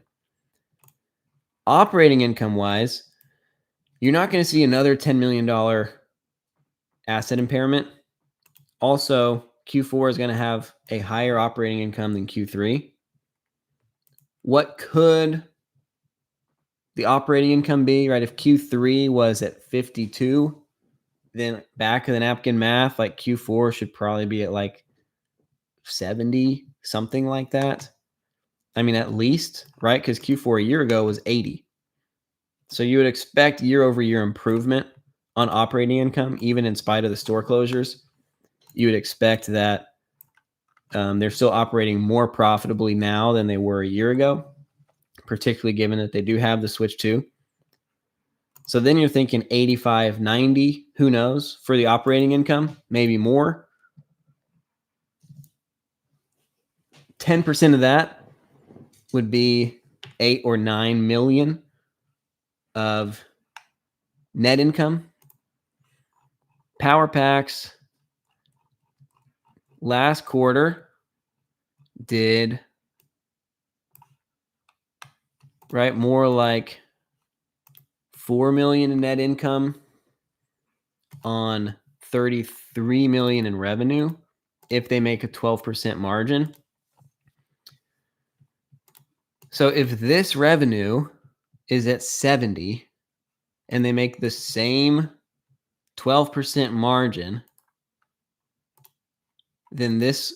Operating income wise, you're not going to see another $10 million asset impairment. Also, Q4 is going to have a higher operating income than Q3. What could the operating income be, right? If Q3 was at 52, then back of the napkin math, like Q4 should probably be at like 70, something like that. I mean, at least, right? Because Q4 a year ago was 80. So you would expect year over year improvement on operating income, even in spite of the store closures. You would expect that they're still operating more profitably now than they were a year ago, particularly given that they do have the Switch 2. So then you're thinking 85, 90, who knows, for the operating income, maybe more. 10% of that would be 8 or 9 million of net income. Power packs last quarter did, right, more like 4 million in net income on 33 million in revenue if they make a 12% margin. So if this revenue is at 70 and they make the same 12% margin, then this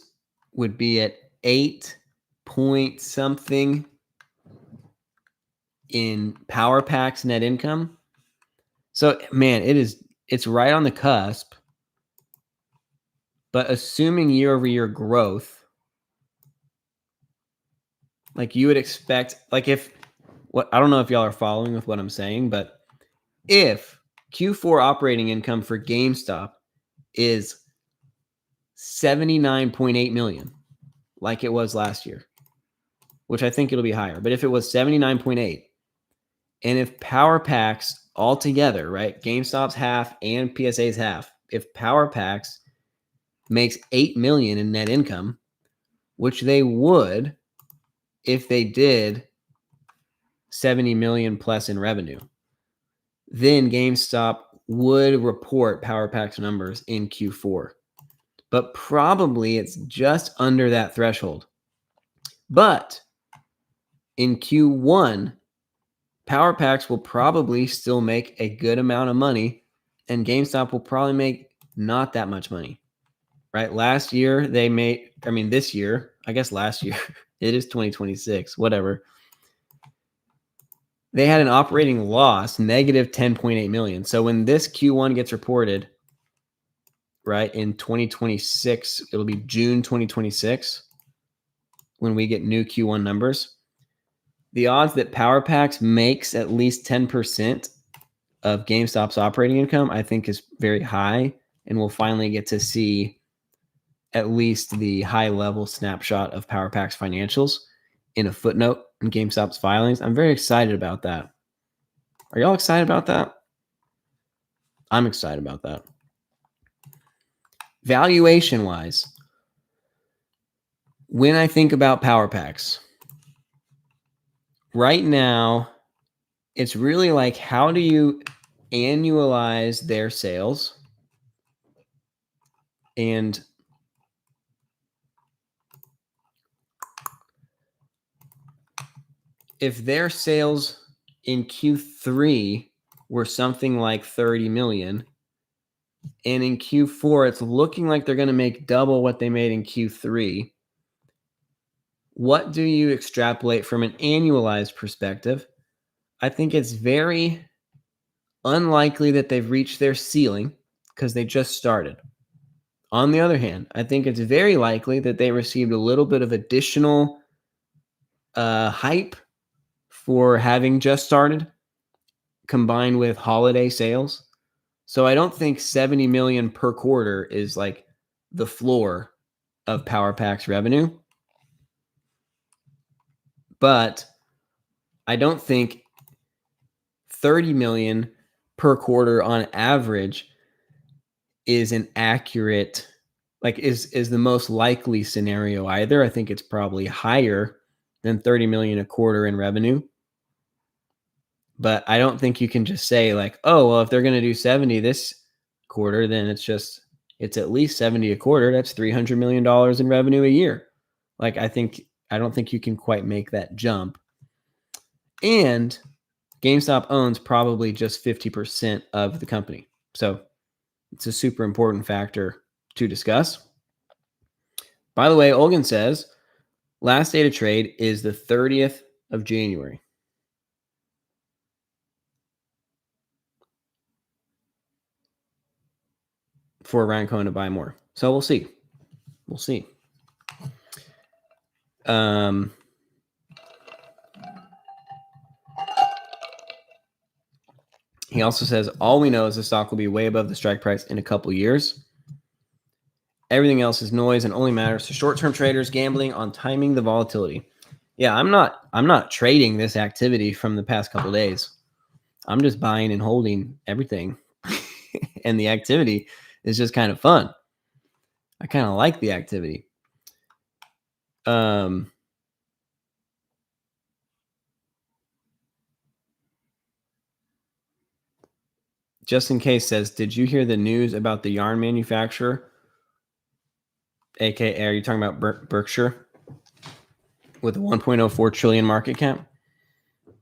would be at 8 point something in power packs net income. So man, it's right on the cusp. But assuming year over year growth, like you would expect, like if what I don't know if y'all are following with what I'm saying, but if Q4 operating income for GameStop is 79.8 million, like it was last year, which I think it'll be higher, but if it was 79.8, and if power packs altogether, right, GameStop's half and PSA's half, if power packs makes 8 million in net income, which they would if they did 70 million plus in revenue, then GameStop would report power packs numbers in Q4. But probably it's just under that threshold. But in Q1, power packs will probably still make a good amount of money, and GameStop will probably make not that much money, right? Last year, they made, I mean, this year, I guess last year, it is 2026, whatever. They had an operating loss, negative 10.8 million. So when this Q1 gets reported, right, in 2026, it'll be June 2026 when we get new Q1 numbers. The odds that Power Packs makes at least 10% of GameStop's operating income, I think, is very high, and we'll finally get to see at least the high-level snapshot of Power Packs financials in a footnote in GameStop's filings. I'm very excited about that. Are y'all excited about that? I'm excited about that. Valuation-wise, when I think about Power Packs, right now, it's really like, how do you annualize their sales? And if their sales in Q3 were something like 30 million, and in Q4, it's looking like they're going to make double what they made in Q3, what do you extrapolate from an annualized perspective? I think it's very unlikely that they've reached their ceiling because they just started. On the other hand, I think it's very likely that they received a little bit of additional hype for having just started, combined with holiday sales. So I don't think 70 million per quarter is like the floor of Power Packs revenue. But I don't think 30 million per quarter on average is an accurate, like is the most likely scenario either. I think it's probably higher than 30 million a quarter in revenue. But I don't think you can just say like, oh, well, if they're going to do 70 this quarter, then it's at least 70 a quarter. That's $300 million in revenue a year. Like, I don't think you can quite make that jump. And GameStop owns probably just 50% of the company. So it's a super important factor to discuss. By the way, Olgan says last day to trade is the 30th of January. For Ryan Cohen to buy more. So we'll see. We'll see. He also says, all we know is the stock will be way above the strike price in a couple years. Everything else is noise and only matters to short-term traders gambling on timing the volatility. Yeah, I'm not trading this activity from the past couple days. I'm just buying and holding everything. And the activity is just kind of fun. I kind of like the activity. Just in case says, did you hear the news about the yarn manufacturer? AKA, are you talking about Berkshire? With a 1.04 trillion market cap? Are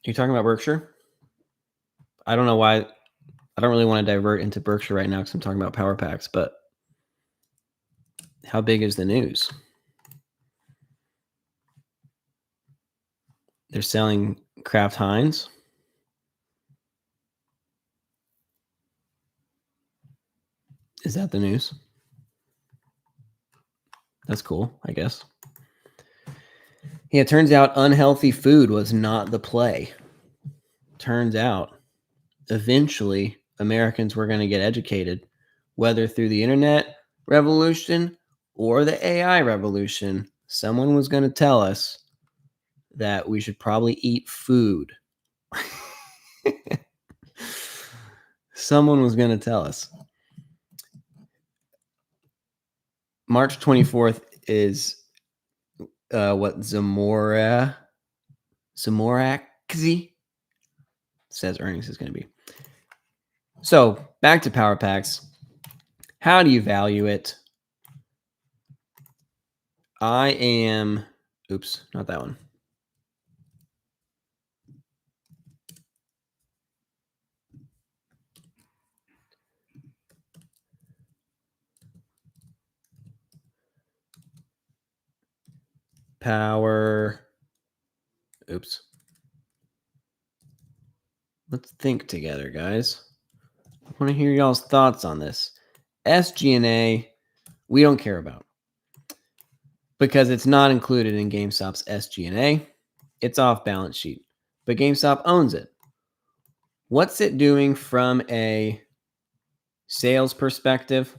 you talking about Berkshire? I don't know why. I don't really want to divert into Berkshire right now because I'm talking about power packs, but how big is the news? They're selling Kraft Heinz. Is that the news? That's cool, I guess. Yeah, it turns out unhealthy food was not the play. Turns out, eventually, Americans were going to get educated, whether through the internet revolution or the AI revolution. Someone was going to tell us that we should probably eat food. Someone was going to tell us. March 24th is what Zamorakzi says earnings is going to be. So back to power packs. How do you value it? I am, oops, not that one. Power, oops. Let's think together, guys. I want to hear y'all's thoughts on this. SG&A, we don't care about because it's not included in GameStop's SG&A. It's off balance sheet, but GameStop owns it. What's it doing from a sales perspective?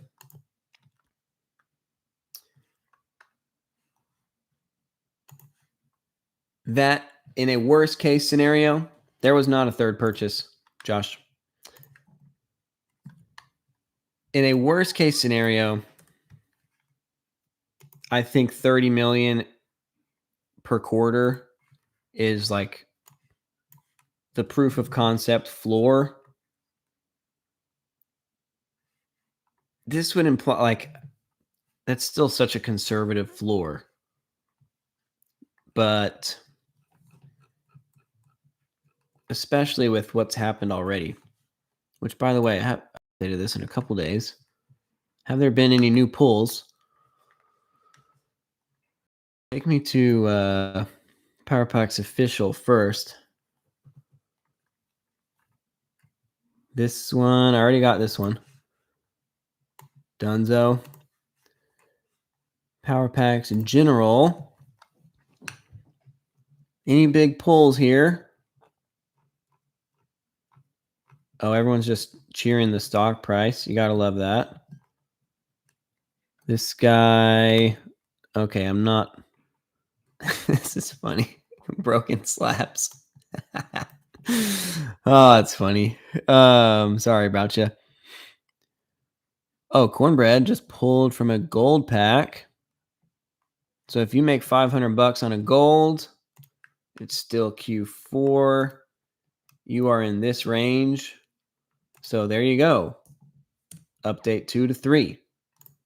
That in a worst case scenario, there was not a third purchase, Josh. In a worst case scenario, I think 30 million per quarter is like the proof of concept floor. This would imply like that's still such a conservative floor. But especially with what's happened already, which by the way, I have updated this in a couple days. Have there been any new pulls? Take me to PowerPack's official first. This one, I already got this one. Dunzo. Power packs in general. Any big pulls here? Oh, everyone's just cheering the stock price. You got to love that. This guy. Okay, I'm not. This is funny. Broken slabs. Oh, that's funny. Sorry about you. Oh, cornbread just pulled from a gold pack. So if you make 500 bucks on a gold, it's still Q4. You are in this range. So there you go. Update 2 to 3.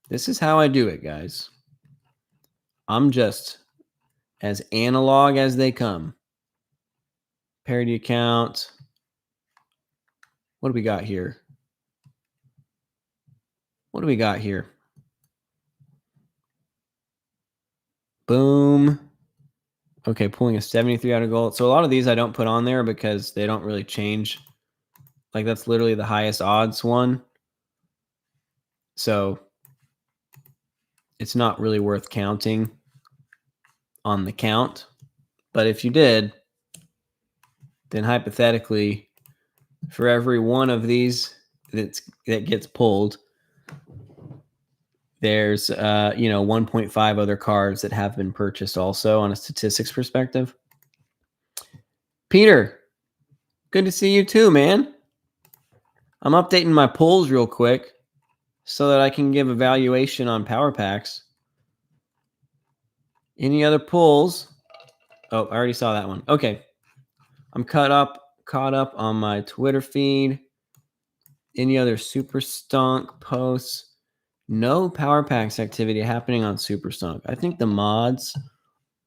This is how I do it, guys. I'm just as analog as they come. Parity account. What do we got here? What do we got here? Boom. Okay, pulling a 73 out of gold. So a lot of these I don't put on there because they don't really change. Like that's literally the highest odds one. So it's not really worth counting on the count. But if you did, then hypothetically, for every one of these that gets pulled, there's 1.5 other cards that have been purchased also on a statistics perspective. Peter, good to see you too, man. I'm updating my polls real quick so that I can give a valuation on power packs. Any other polls? Oh, I already saw that one. Okay. I'm caught up on my Twitter feed. Any other Super Stunk posts? No power packs activity happening on Super Stunk. I think the mods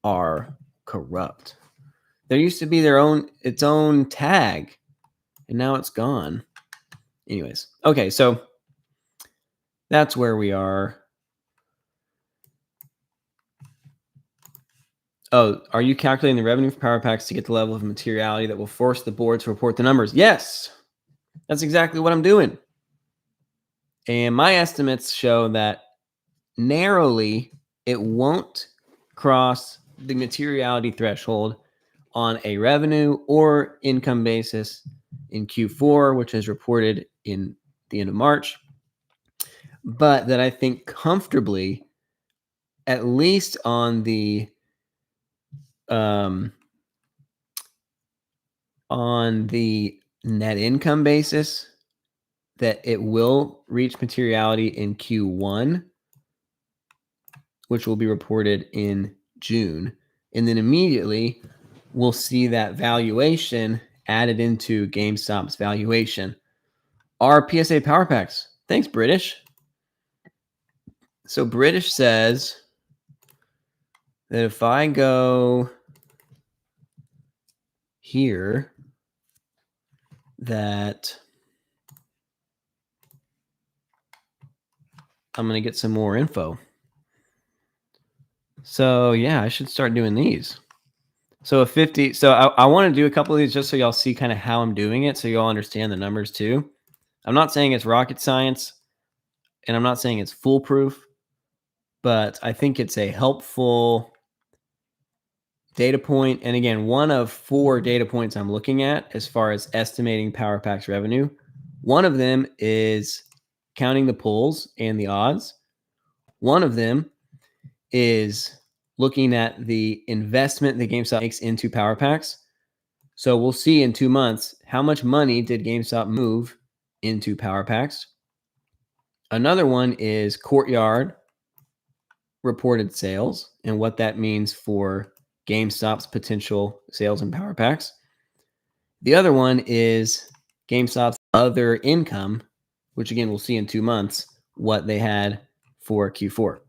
are corrupt. There used to be its own tag, and now it's gone. Anyways, okay, so that's where we are. Oh, are you calculating the revenue for power packs to get the level of materiality that will force the board to report the numbers? Yes, that's exactly what I'm doing. And my estimates show that narrowly it won't cross the materiality threshold on a revenue or income basis in Q4, which is reported in the end of March, but that I think comfortably, at least on the net income basis, that it will reach materiality in Q1, which will be reported in June. And then immediately we'll see that valuation added into GameStop's valuation. Our PSA Power Packs. Thanks, British. So British says that if I go here, that I'm going to get some more info. So yeah, I should start doing these. So a 50. So I want to do a couple of these just so y'all see kind of how I'm doing it, so y'all understand the numbers too. I'm not saying it's rocket science, and I'm not saying it's foolproof, but I think it's a helpful data point. And again, one of 4 data points I'm looking at as far as estimating Power Packs revenue. One of them is counting the pulls and the odds. One of them is looking at the investment that GameStop makes into Power Packs. So we'll see in 2 months how much money did GameStop move into Power Packs. Another one is Courtyard reported sales and what that means for GameStop's potential sales and Power Packs. The other one is GameStop's other income, which again we'll see in 2 months what they had for Q4.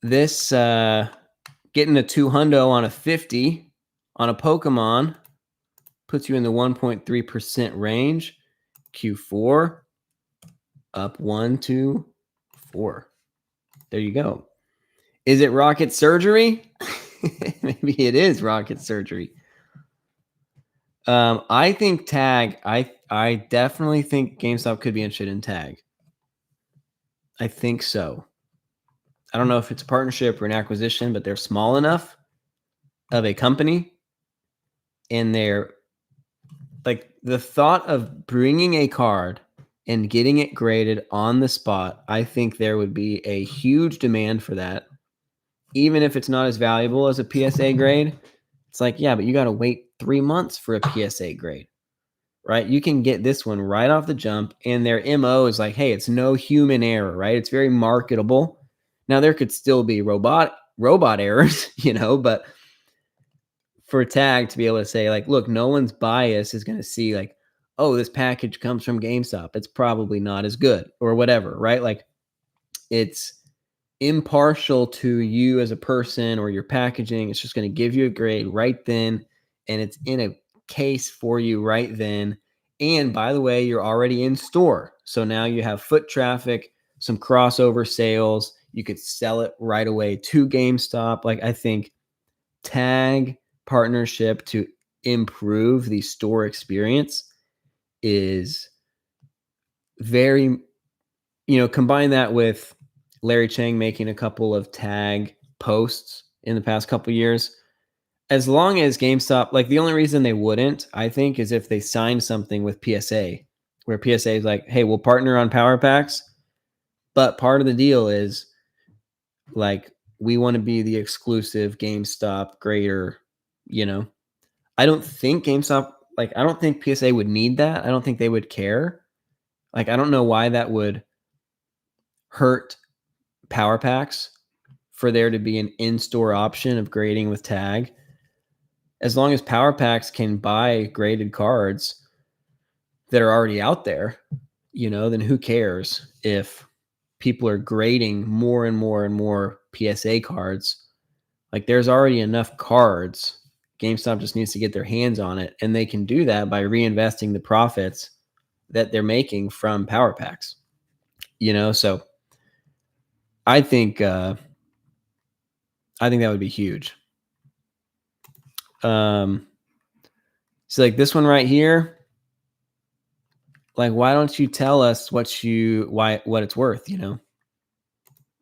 This getting a 200 on a 50 on a Pokemon puts you in the 1.3% range. Q4 up 1 to 4. There you go. Is it rocket surgery? Maybe it is rocket surgery. I think tag. I definitely think GameStop could be interested in tag. I think so. I don't know if it's a partnership or an acquisition, but they're small enough of a company, and they're like the thought of bringing a card and getting it graded on the spot. I think there would be a huge demand for that, even if it's not as valuable as a PSA grade. It's like, yeah, but you got to wait 3 months for a PSA grade, right? You can get this one right off the jump, and their MO is like, hey, it's no human error, right? It's very marketable. Now there could still be robot errors, but for tag to be able to say like, look, no one's bias is going to see like, oh, this package comes from GameStop. It's probably not as good or whatever, right? Like it's impartial to you as a person or your packaging. It's just going to give you a grade right then, and it's in a case for you right then. And by the way, you're already in store. So now you have foot traffic, some crossover sales. You could sell it right away to GameStop. Like I think tag partnership to improve the store experience is very, combine that with Larry Chang making a couple of tag posts in the past couple years. As long as GameStop, like the only reason they wouldn't, I think, is if they signed something with PSA, where PSA is like, hey, we'll partner on power packs, but part of the deal is like we want to be the exclusive GameStop grader, you know. I don't think GameStop, like, I don't think PSA would need that. I don't think they would care. Like, I don't know why that would hurt power packs for there to be an in-store option of grading with tag. As long as power packs can buy graded cards that are already out there, then who cares if people are grading more and more and more PSA cards? Like, there's already enough cards. GameStop just needs to get their hands on it, and they can do that by reinvesting the profits that they're making from power packs. So I think that would be huge. So like this one right here, like why don't you tell us what it's worth?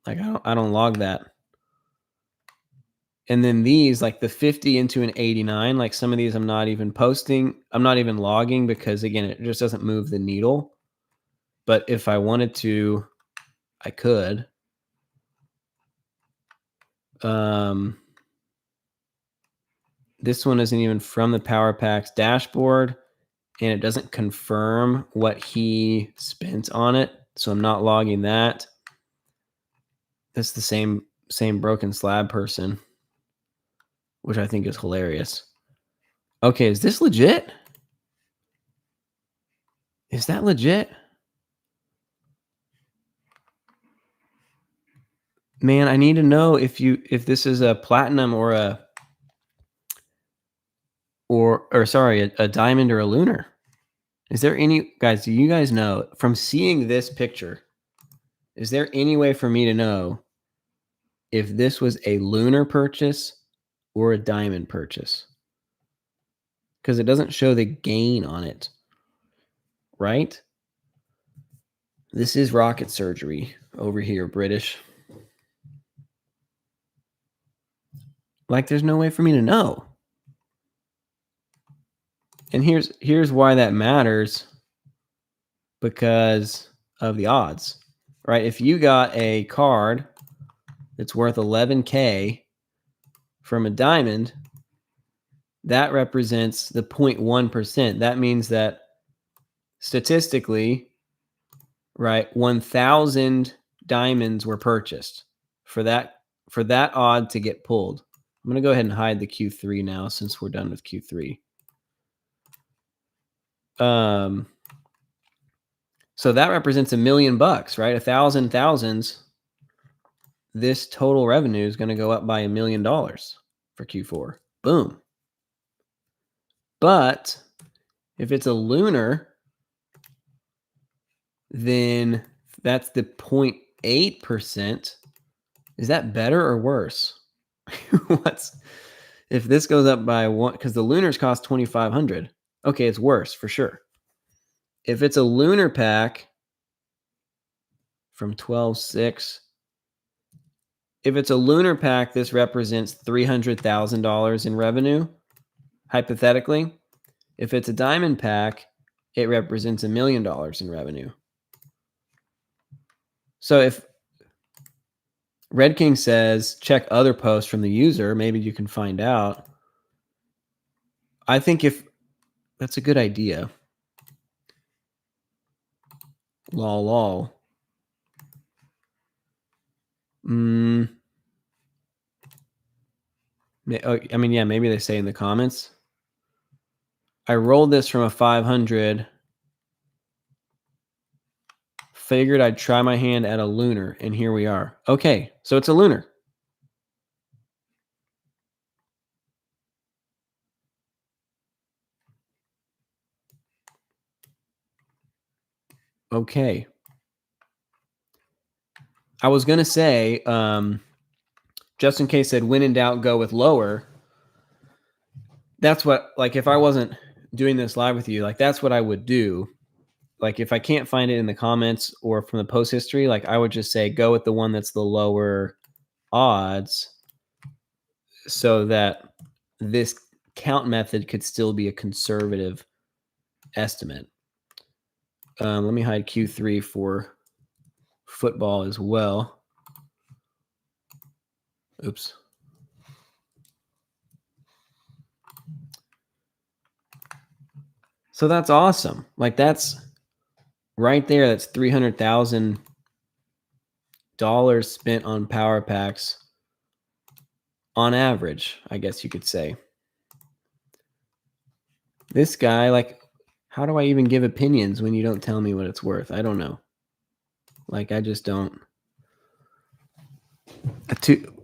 Like I don't log that. And then these, like the 50 into an 89, like some of these I'm not even posting. I'm not even logging because again, it just doesn't move the needle. But if I wanted to, I could. This one isn't even from the Power Packs dashboard, and it doesn't confirm what he spent on it. So I'm not logging that. That's the same broken slab person, which I think is hilarious. Okay, is this legit? Is that legit? Man, I need to know if this is a platinum or a diamond or a lunar. Is there any guys, do you guys know from seeing this picture, is there any way for me to know if this was a lunar purchase or a diamond purchase? Because it doesn't show the gain on it, right? This is rocket surgery over here, British. Like, there's no way for me to know. And here's why that matters, because of the odds, right? If you got a card that's worth 11K from a diamond, that represents the 0.1%. That means that statistically, right, 1,000 diamonds were purchased for that odd to get pulled. I'm going to go ahead and hide the Q3 now since we're done with Q3. So that represents $1 million, right? 1,000 thousands. This total revenue is going to go up by $1 million for Q4. Boom. But if it's a lunar, then that's the 0.8%. Is that better or worse? If this goes up by one, because the lunars cost 2,500. Okay, it's worse for sure. If it's a lunar pack from 12.6, if it's a lunar pack, this represents $300,000 in revenue, hypothetically. If it's a diamond pack, it represents $1 million in revenue. So if Red King says, check other posts from the user, maybe you can find out. I think if that's a good idea. Lol, lol. Mm, I mean, yeah, maybe they say in the comments. I rolled this from a 500. Figured I'd try my hand at a lunar, and here we are. Okay, so it's a lunar. Okay. I was going to say, just in case said when in doubt, go with lower. That's what, like, if I wasn't doing this live with you, like, that's what I would do. Like, if I can't find it in the comments or from the post history, like, I would just say go with the one that's the lower odds so that this count method could still be a conservative estimate. Let me hide Q3 for football as well. Oops. So that's awesome. Like, that's right there. That's $300,000 spent on power packs on average, I guess you could say. This guy, like, how do I even give opinions when you don't tell me what it's worth? I don't know. Like, I just don't.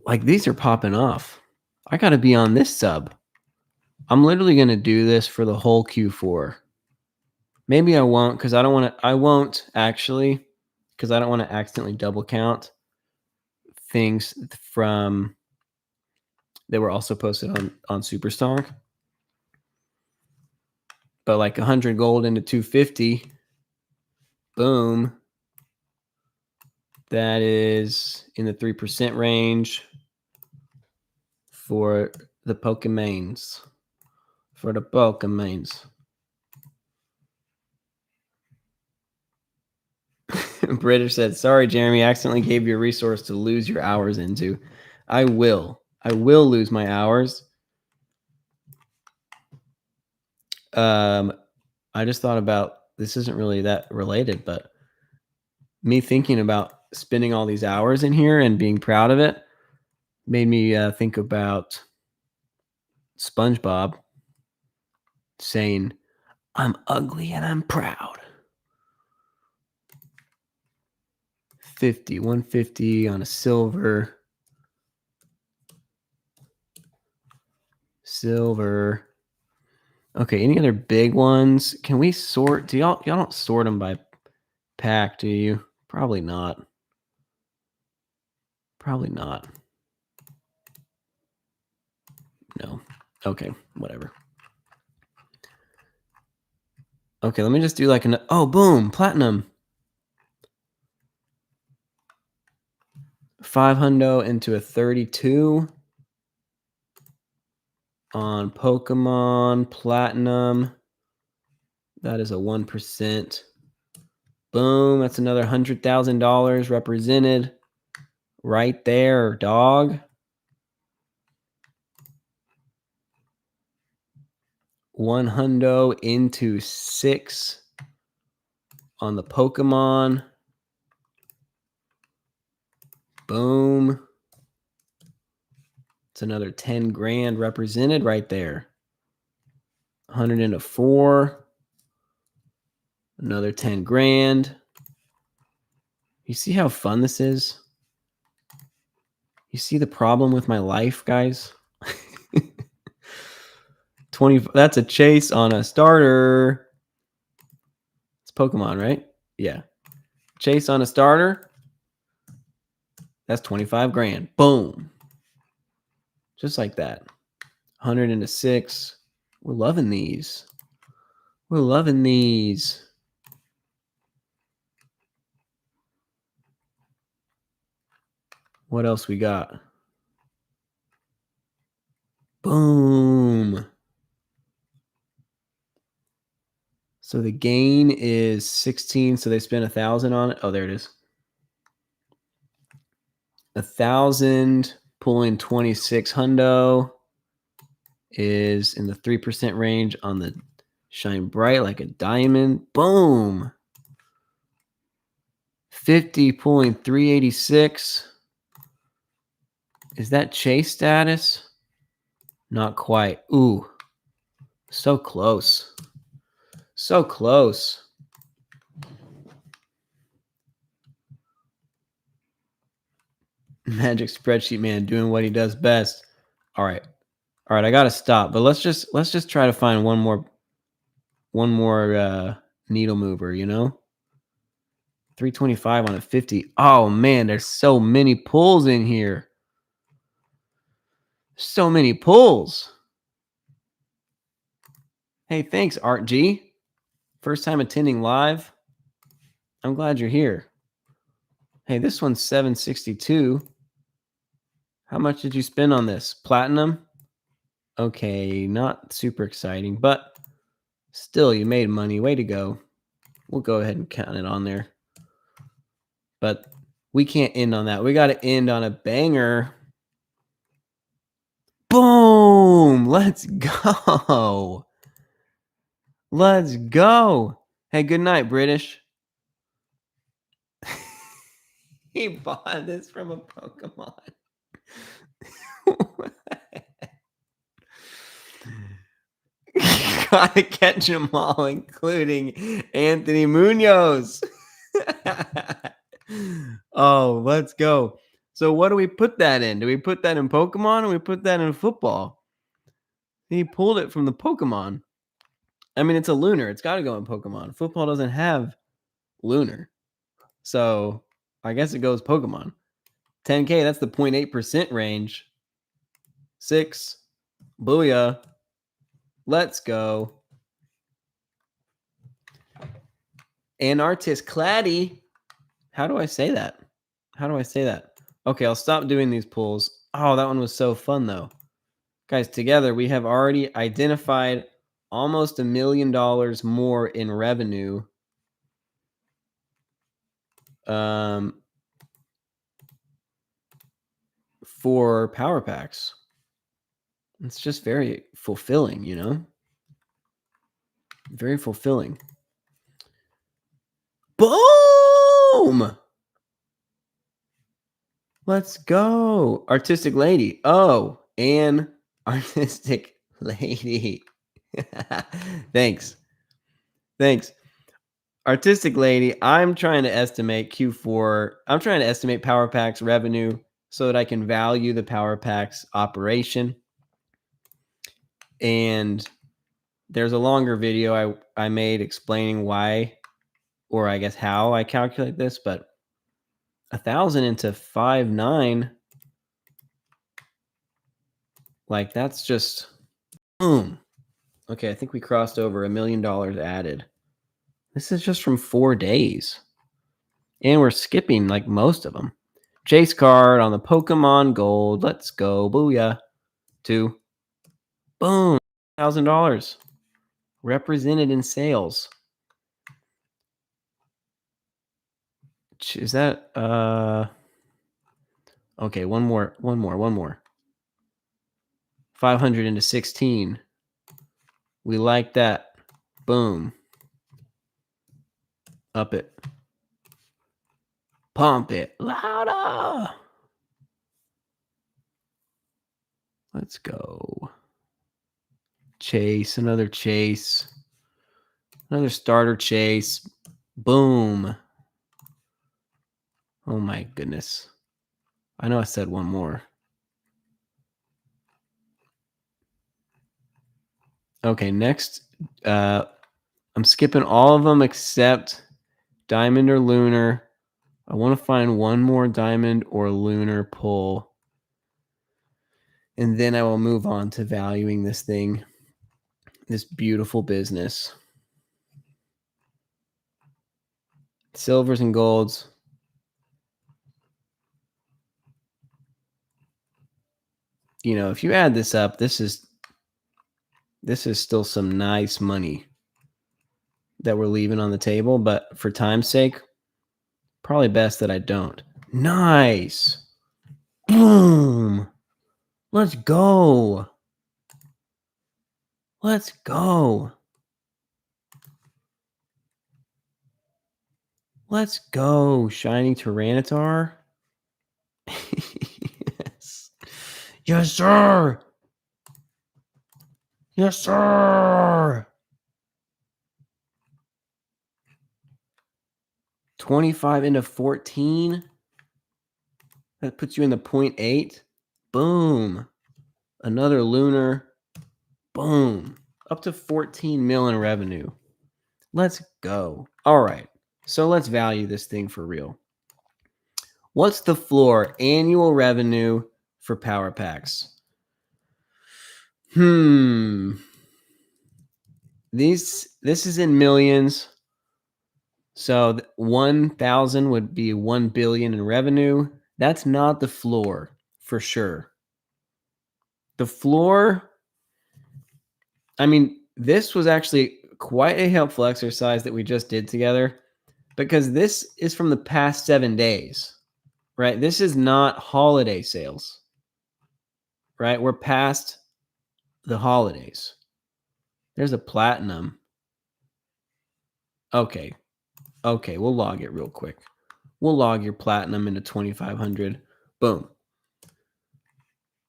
Like, these are popping off. I got to be on this sub. I'm literally going to do this for the whole Q4. Maybe I won't because I don't want to. I won't actually because I don't want to accidentally double count things from that were also posted on Superstock. But like 100 gold into 250, boom. That is in the 3% range for the Pokemons. For the Pokemons. British said, sorry, Jeremy, I accidentally gave you a resource to lose your hours into. I will lose my hours. I just thought about, this isn't really that related, but me thinking about spending all these hours in here and being proud of it made me think about SpongeBob saying, I'm ugly and I'm proud. 150 on a silver. Silver. Okay, any other big ones? Can we sort? Do y'all don't sort them by pack, do you? Probably not. Probably not. No. Okay, whatever. Okay, let me just do like an, oh, boom, platinum. 500 into a 32 on Pokemon Platinum. That is a 1%. Boom, that's another $100,000 represented right there, dog. 100 into 6 on the Pokemon. Boom. It's another 10 grand represented right there. 100 into 4. Another 10 grand. You see how fun this is? You see the problem with my life, guys? 20. That's a chase on a starter. It's Pokemon, right? Yeah. Chase on a starter. That's 25 grand. Boom. Just like that. 100 into 6. We're loving these. We're loving these. What else we got? Boom. So the gain is 16. So they spent 1,000 on it. Oh, there it is. 1,000 pulling 26 hundo. is in the 3% range on the shine bright like a diamond. Boom. 50.386. Is that chase status? Not quite. Ooh, so close. So close. Magic spreadsheet man doing what he does best. All right. All right, I got to stop, but let's just try to find one more needle mover, 325 on a 50. Oh man, there's so many pulls in here. So many pulls. Hey, thanks, Art G. First time attending live. I'm glad you're here. Hey, this one's 762. How much did you spend on this? Platinum? Okay, not super exciting, but still, you made money. Way to go. We'll go ahead and count it on there. But we can't end on that. We got to end on a banger. Boom! Let's go. Let's go. Hey, good night, British. He bought this from a Pokemon. Gotta catch them all, including Anthony Munoz. Oh, let's go. So what do we put that in? Do we put that in Pokemon or we put that in football? He pulled it from the Pokemon. I mean, it's a lunar. It's got to go in Pokemon. Football doesn't have lunar. So I guess it goes Pokemon. 10K, that's the 0.8% range. 6. Booyah. Let's go. Anartist Claddy. How do I say that? Okay, I'll stop doing these pulls. Oh, that one was so fun, though. Guys, together we have already identified almost $1 million more in revenue. For power packs. It's just very fulfilling, Very fulfilling. Boom! Let's go. Artistic lady. Oh, and artistic lady. Thanks. Artistic lady, I'm trying to estimate Q4. I'm trying to estimate Power Packs revenue so that I can value the Power Packs operation. And there's a longer video I made explaining why, or I guess how I calculate this, but 1,000 into 5.9, like that's just boom. Okay, I think we crossed over $1 million added. This is just from 4 days. And we're skipping like most of them. Chase card on the Pokemon Gold. Let's go. Booyah. 2. Boom. $1,000 represented in sales. Is that okay, one more. 500 into 16. We like that. Boom. Up it. Pump it louder. Let's go. Chase, another chase. Another starter chase. Boom. Oh my goodness. I know I said one more. Okay, next. I'm skipping all of them except diamond or lunar. I want to find one more diamond or lunar pull. And then I will move on to valuing this thing, this beautiful business. Silvers and golds. If you add this up, this is still some nice money that we're leaving on the table. But for time's sake, probably best that I don't. Nice. Boom. Let's go. Let's go. Let's go, Shining Tyranitar. Yes. Yes, sir. Yes, sir. 25 into 14. That puts you in the 0.8. Boom. Another lunar. Boom. Up to 14 mil in revenue. Let's go. All right. So let's value this thing for real. What's the floor annual revenue for Power Packs? This is in millions. So 1,000 would be 1 billion in revenue. That's not the floor for sure. The floor, I mean, this was actually quite a helpful exercise that we just did together because this is from the past 7 days, right? This is not holiday sales, right? We're past the holidays. There's a platinum. Okay. Okay, we'll log it real quick. We'll log your platinum into 2,500. Boom.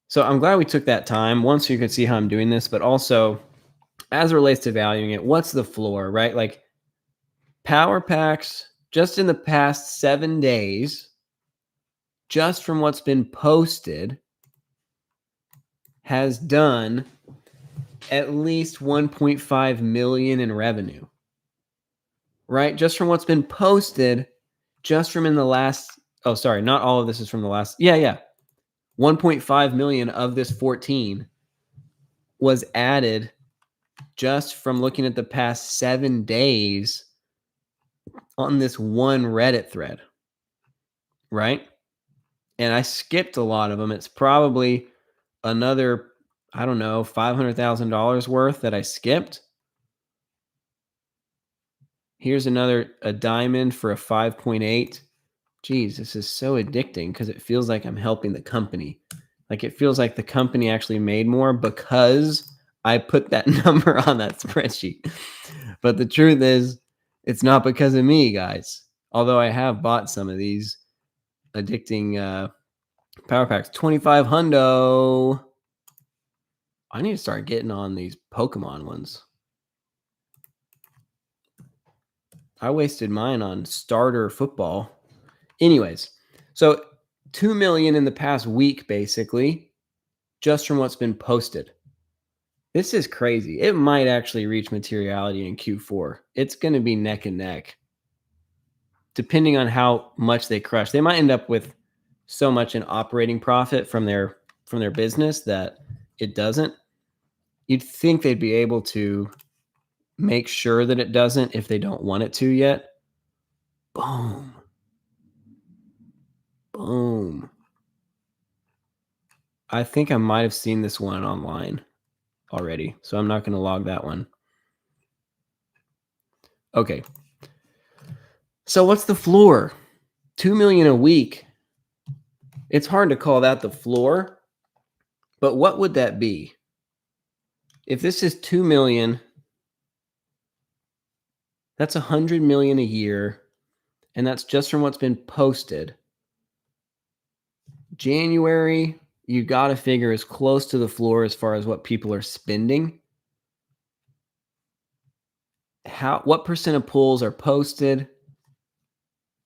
So I'm glad we took that time. One, so you can see how I'm doing this, but also as it relates to valuing it, what's the floor, right? Like Power Packs, just in the past 7 days, just from what's been posted, has done at least 1.5 million in revenue, right? Just from what's been posted, just from in the last, oh, sorry, not all of this is from the last, yeah. 1.5 million of this 14 was added just from looking at the past 7 days on this one Reddit thread, right? And I skipped a lot of them. It's probably another, I don't know, $500,000 worth that I skipped. Here's a diamond for a 5.8. Geez, this is so addicting because it feels like I'm helping the company. Like it feels like the company actually made more because I put that number on that spreadsheet. But the truth is, it's not because of me, guys. Although I have bought some of these addicting Power Packs. 25 hundo. I need to start getting on these Pokemon ones. I wasted mine on starter football. Anyways, so 2 million in the past week, basically, just from what's been posted. This is crazy. It might actually reach materiality in Q4. It's going to be neck and neck, depending on how much they crush. They might end up with so much in operating profit from their business that it doesn't. You'd think they'd be able to make sure that it doesn't if they don't want it to yet. Boom. Boom. I think I might have seen this one online already, so I'm not going to log that one. Okay. So what's the floor? 2 million a week. It's hard to call that the floor, but what would that be? If this is 2 million, that's 100 million a year, and that's just from what's been posted. January, you got to figure is close to the floor as far as what people are spending. What percent of pulls are posted?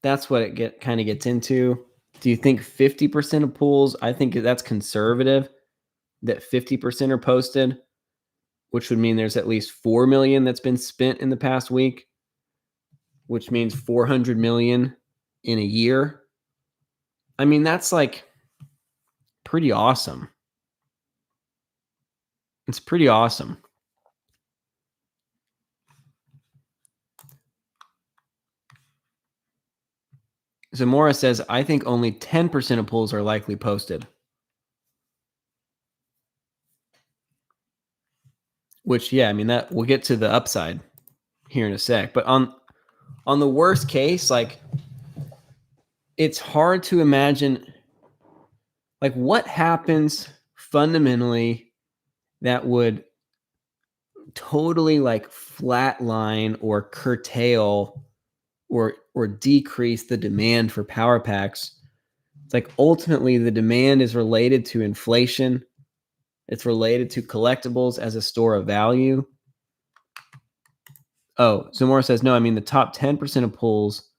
That's what it kind of gets into. Do you think 50% of pulls? I think that's conservative, that 50% are posted, which would mean there's at least 4 million that's been spent in the past week, which means 400 million in a year. I mean, that's like pretty awesome. It's pretty awesome. Zamora says, I think only 10% of pulls are likely posted. Which, yeah, I mean, that we'll get to the upside here in a sec. But on the worst case, like, it's hard to imagine, like, what happens fundamentally that would totally like flatline or curtail or decrease the demand for power packs. It's like ultimately the demand is related to inflation. It's related to collectibles as a store of value. Oh, Zamora says, no, I mean the top 10% of pulls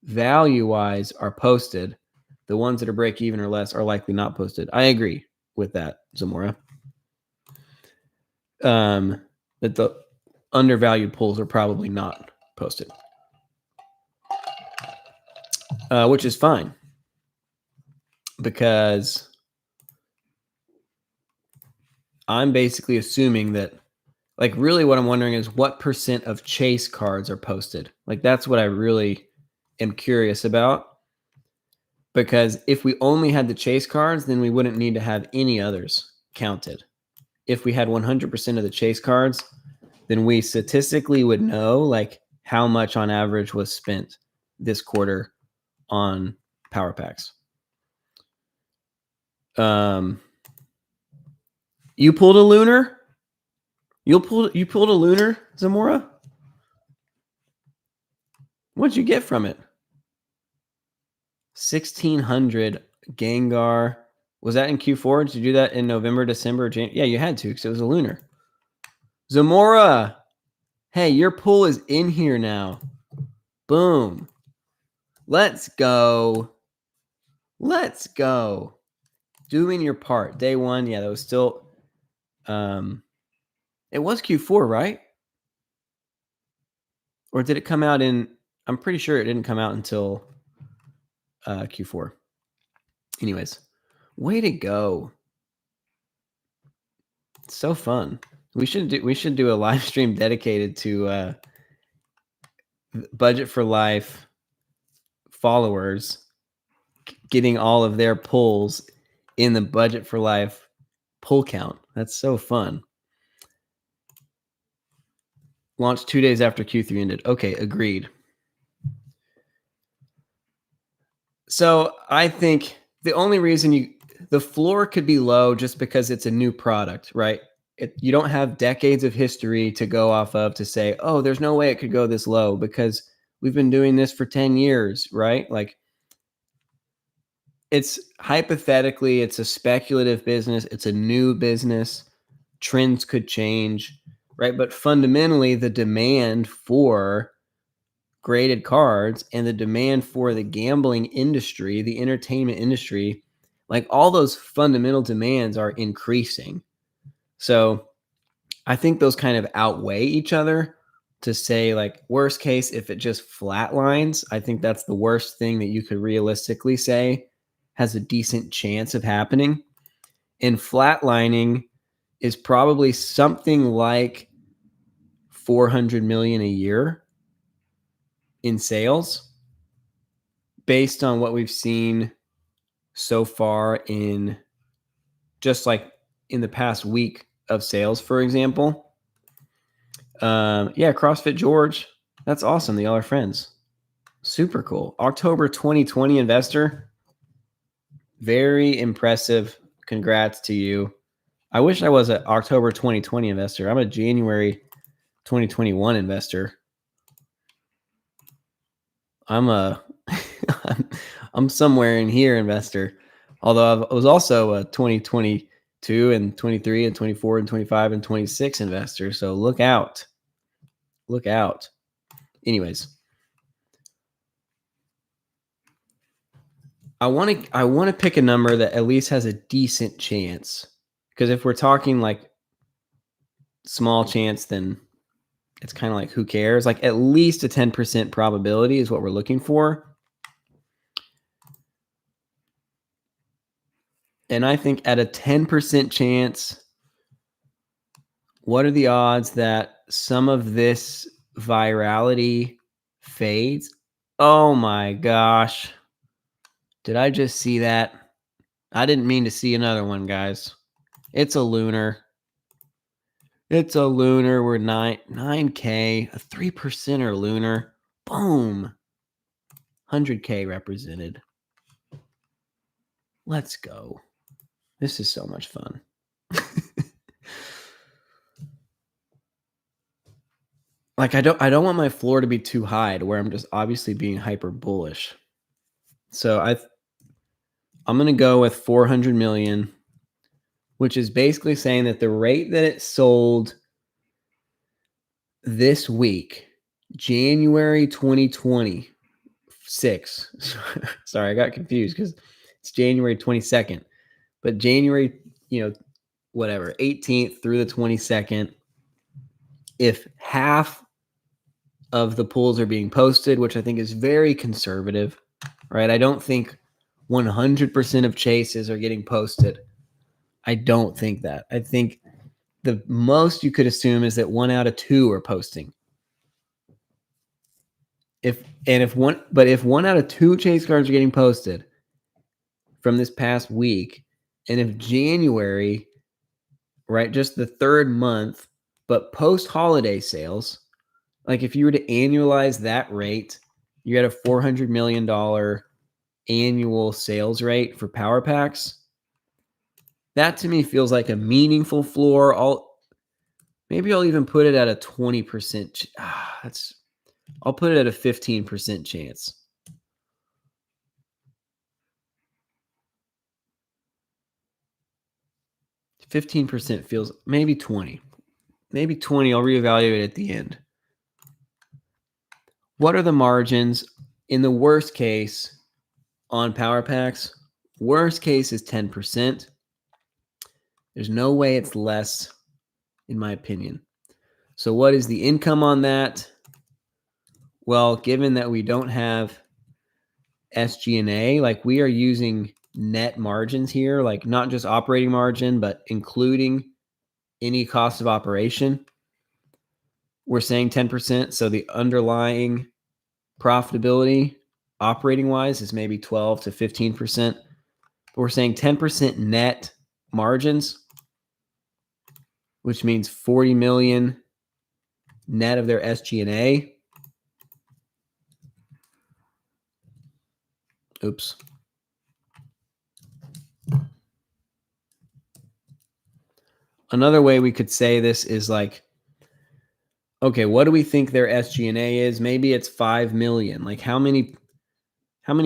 value-wise are posted. The ones that are break even or less are likely not posted. I agree with that, Zamora. That the undervalued pulls are probably not posted, which is fine because I'm basically assuming that, like, really what I'm wondering is what percent of chase cards are posted. Like, that's what I really am curious about. Because if we only had the chase cards, then we wouldn't need to have any others counted. If we had 100% of the chase cards, then we statistically would know like how much on average was spent this quarter on power packs. You pulled a lunar? You pulled a lunar, Zamora? What'd you get from it? 1,600 Gengar. Was that in Q4? Did you do that in November, December, January? Yeah, you had to because it was a lunar. Zamora, hey, your pull is in here now. Boom. Let's go. Let's go. Doing your part. Day one. Yeah, that was still it was Q4, right? Or did it come out in I'm pretty sure it didn't come out until Q4. Anyways, way to go. It's so fun. We should do a live stream dedicated to Budget for Life followers getting all of their pulls in the Budget for Life pull count. That's so fun. Launched 2 days after Q3 ended. Okay, agreed. So I think the only reason the floor could be low just because it's a new product, right? You don't have decades of history to go off of to say, oh, there's no way it could go this low because we've been doing this for 10 years, right? Like, it's hypothetically, it's a speculative business. It's a new business. Trends could change, right? But fundamentally, the demand for graded cards and the demand for the gambling industry, the entertainment industry, like all those fundamental demands are increasing. So I think those kind of outweigh each other to say, like, worst case, if it just flatlines, I think that's the worst thing that you could realistically say has a decent chance of happening. And flatlining is probably something like 400 million a year in sales based on what we've seen so far in just like in the past week of sales, for example. Yeah, CrossFit George. That's awesome. Y'all are friends. Super cool. October 2020 investor. Very impressive. Congrats to you. I wish I was an October 2020 investor. I'm a January 2021 investor. I'm a I'm somewhere in here investor. Although I was also a 2022 and 23 and 24 and 25 and 26 investor. So look out. Look out. Anyways, I want to pick a number that at least has a decent chance. Because if we're talking like small chance, then it's kind of like who cares? Like at least a 10% probability is what we're looking for. And I think at a 10% chance, what are the odds that some of this virality fades? Oh my gosh. Did I just see that? I didn't mean to see another one, guys. It's a lunar. It's a lunar. We're 9K, a 3%er lunar. Boom. 100K represented. Let's go. This is so much fun. Like, I don't want my floor to be too high to where I'm just obviously being hyper bullish. So I'm gonna go with 400 million, which is basically saying that the rate that it sold this week, January 2026. Sorry, I got confused because it's January 22nd, but January, whatever, 18th through the 22nd, if half of the pools are being posted, which I think is very conservative, right? I don't think 100% of chases are getting posted. I don't think that. I think the most you could assume is that 1 out of 2 are posting. If 1 out of 2 chase cards are getting posted from this past week, and if January, right, just the third month, but post holiday sales, like if you were to annualize that rate, you had a $400 million annual sales rate for power packs. That to me feels like a meaningful floor. Maybe I'll even put it at a 20%. I'll put it at a 15% chance. 15% feels maybe 20. Maybe 20. I'll reevaluate at the end. What are the margins in the worst case on power packs? Worst case is 10%. There's no way it's less, in my opinion. So what is the income on that? Well, given that we don't have SG&A, like we are using net margins here, like not just operating margin, but including any cost of operation. We're saying 10%. So the underlying profitability operating wise is maybe 12 to 15%. But we're saying 10% net margins, which means 40 million net of their SG&A. Oops. Another way we could say this is like, okay, what do we think their SG&A is? Maybe it's 5 million. Like how many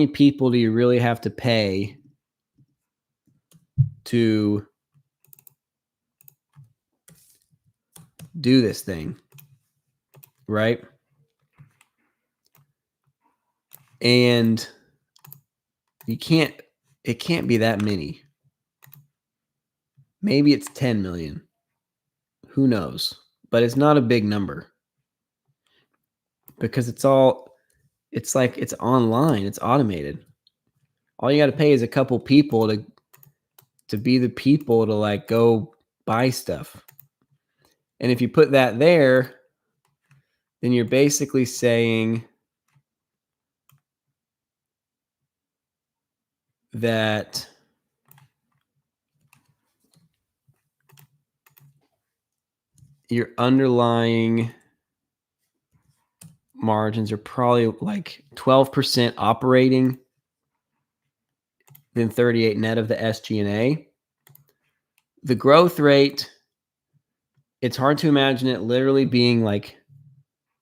people do you really have to pay to do this thing? Right? And it can't be that many. Maybe it's 10 million. Who knows? But it's not a big number because it's like it's online, it's automated. All you got to pay is a couple people to be the people to like go buy stuff. And if you put that there, then you're basically saying that your underlying margins are probably like 12% operating, then 38 net of the SG&A. The growth rate, it's hard to imagine it literally being like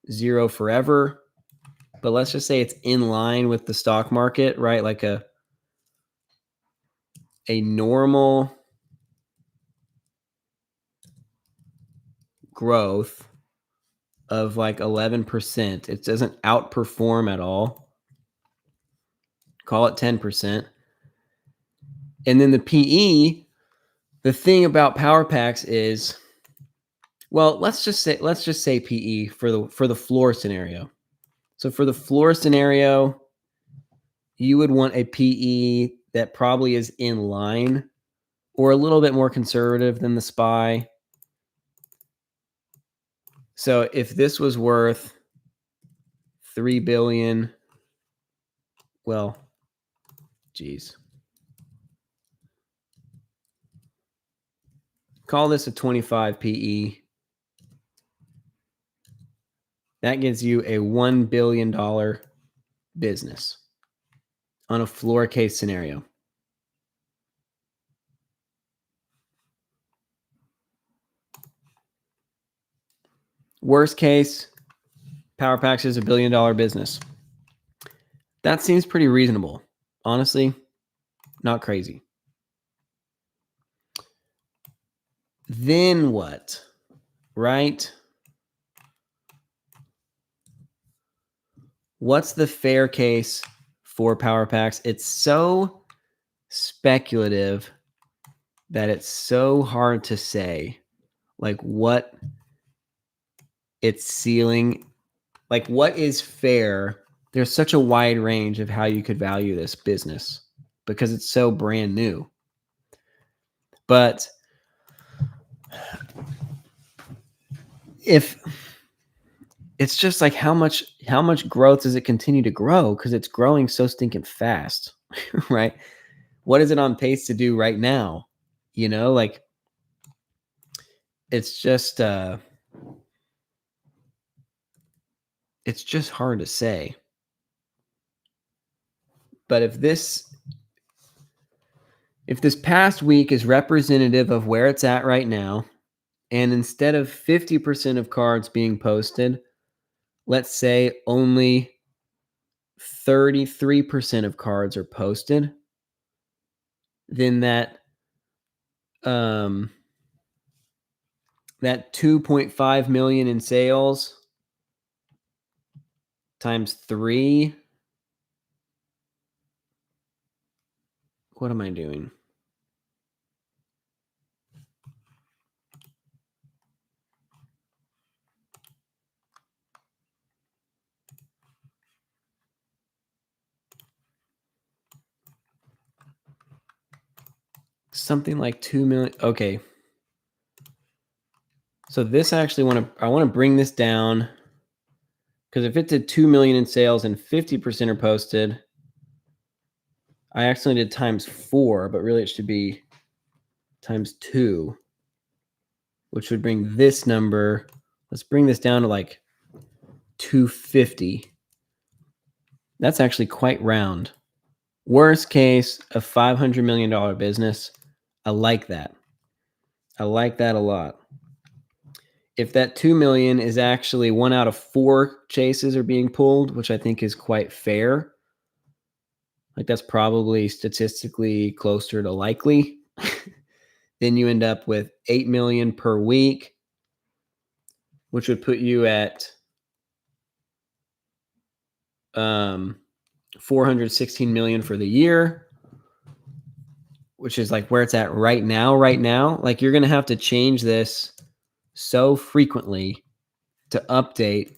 zero forever, but let's just say it's in line with the stock market, right? Like a normal growth of like 11%. It doesn't outperform at all. Call it 10%. And then the PE, the thing about power packs is, well, let's just say PE for the floor scenario. So for the floor scenario, you would want a PE that probably is in line or a little bit more conservative than the SPY. So if this was worth 3 billion, well, geez. Call this a 25 PE. That gives you a $1 billion business on a floor case scenario. Worst case, Power Packs is $1 billion business. That seems pretty reasonable. Honestly, not crazy. Then what? Right? What's the fair case for Power Packs? It's so speculative that it's so hard to say, like, what its ceiling, like, what is fair. There's such a wide range of how you could value this business because it's so brand new. But if it's just like how much growth does it continue to grow, because it's growing so stinking fast, right? What is it on pace to do right now? Like, it's just hard to say. But if this past week is representative of where it's at right now, and instead of 50% of cards being posted, let's say only 33% of cards are posted, then that 2.5 million in sales times 3. What am I doing? Something like 2 million. Okay. So this actually I want to bring this down, because if it did 2 million in sales and 50% are posted, I accidentally did times 4, but really it should be times 2, which would bring this number. Let's bring this down to like 250. That's actually quite round. Worst case, a $500 million business. I like that. I like that a lot. If that 2 million is actually 1 out of 4 chases are being pulled, which I think is quite fair, like that's probably statistically closer to likely, then you end up with 8 million per week, which would put you at 416 million for the year, which is like where it's at right now. Like, you're going to have to change this so frequently to update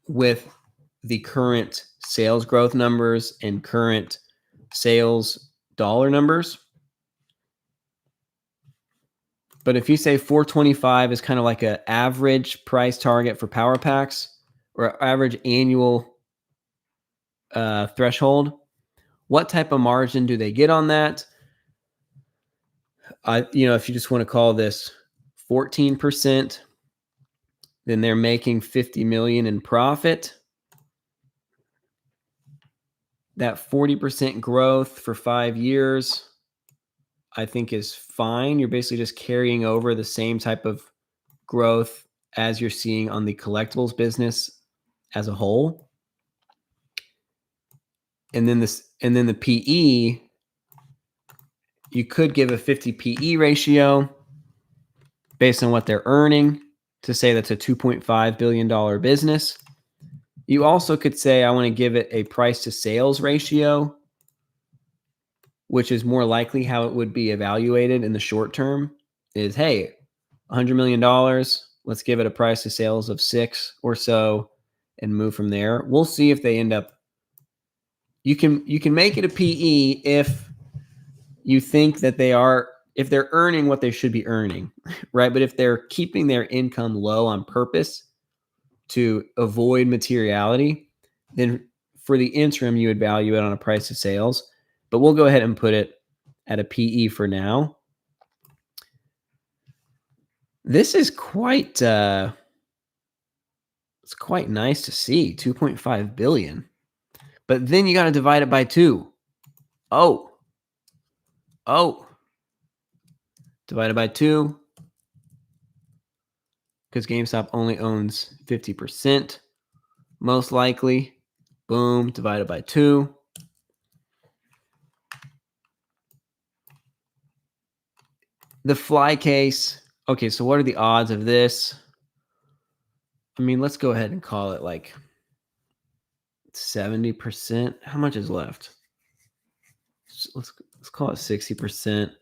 with the current sales growth numbers and current sales dollar numbers. But if you say 425 is kind of like an average price target for Power Packs, or average annual threshold, what type of margin do they get on that? If you just want to call this 14%, then they're making 50 million in profit. That 40% growth for 5 years, I think, is fine. You're basically just carrying over the same type of growth as you're seeing on the collectibles business as a whole. And then the PE, you could give a 50 PE ratio based on what they're earning to say that's a $2.5 billion business. You also could say, I want to give it a price to sales ratio, which is more likely how it would be evaluated in the short term, is, hey, $100 million, let's give it a price to sales of 6 or so and move from there. We'll see if they end up. You can make it a PE if you think that if they're earning what they should be earning, right? But if they're keeping their income low on purpose to avoid materiality, then for the interim, you would value it on a price to sales. But we'll go ahead and put it at a PE for now. This is quite it's quite nice to see, 2.5 billion. But then you got to divide it by 2. Divided by 2. because GameStop only owns 50%, most likely. Boom, divided by 2. The fly case. Okay, so what are the odds of this? I mean, let's go ahead and call it like 70%. How much is left? Let's call it 60%.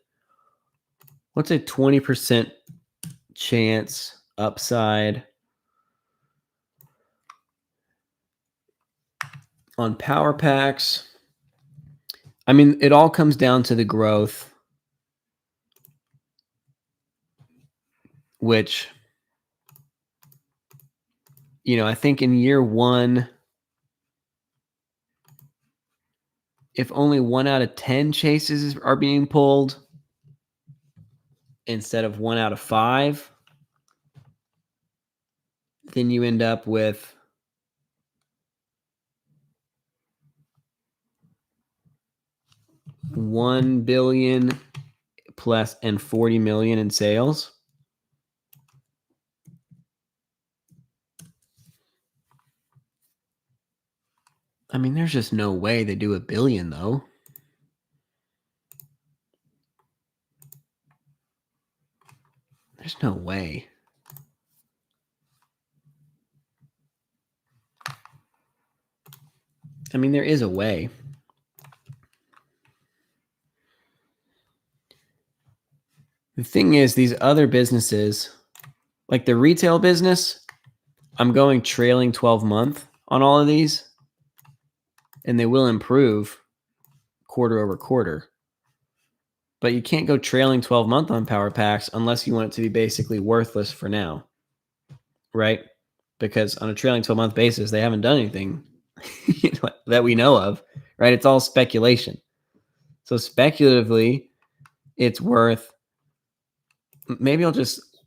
What's a 20% chance upside on power packs? I mean, it all comes down to the growth, which, I think in year 1, if only 1 out of 10 chases are being pulled instead of 1 out of 5, then you end up with $1 billion plus and 40 million in sales. I mean, there's just no way they do $1 billion, though. There's no way. I mean, there is a way. The thing is, these other businesses, like the retail business, I'm going trailing 12-month on all of these, and they will improve quarter over quarter. But you can't go trailing 12-month on power packs unless you want it to be basically worthless for now, right? Because on a trailing 12-month basis, they haven't done anything that we know of, right? It's all speculation. So speculatively, it's worth, maybe I'll just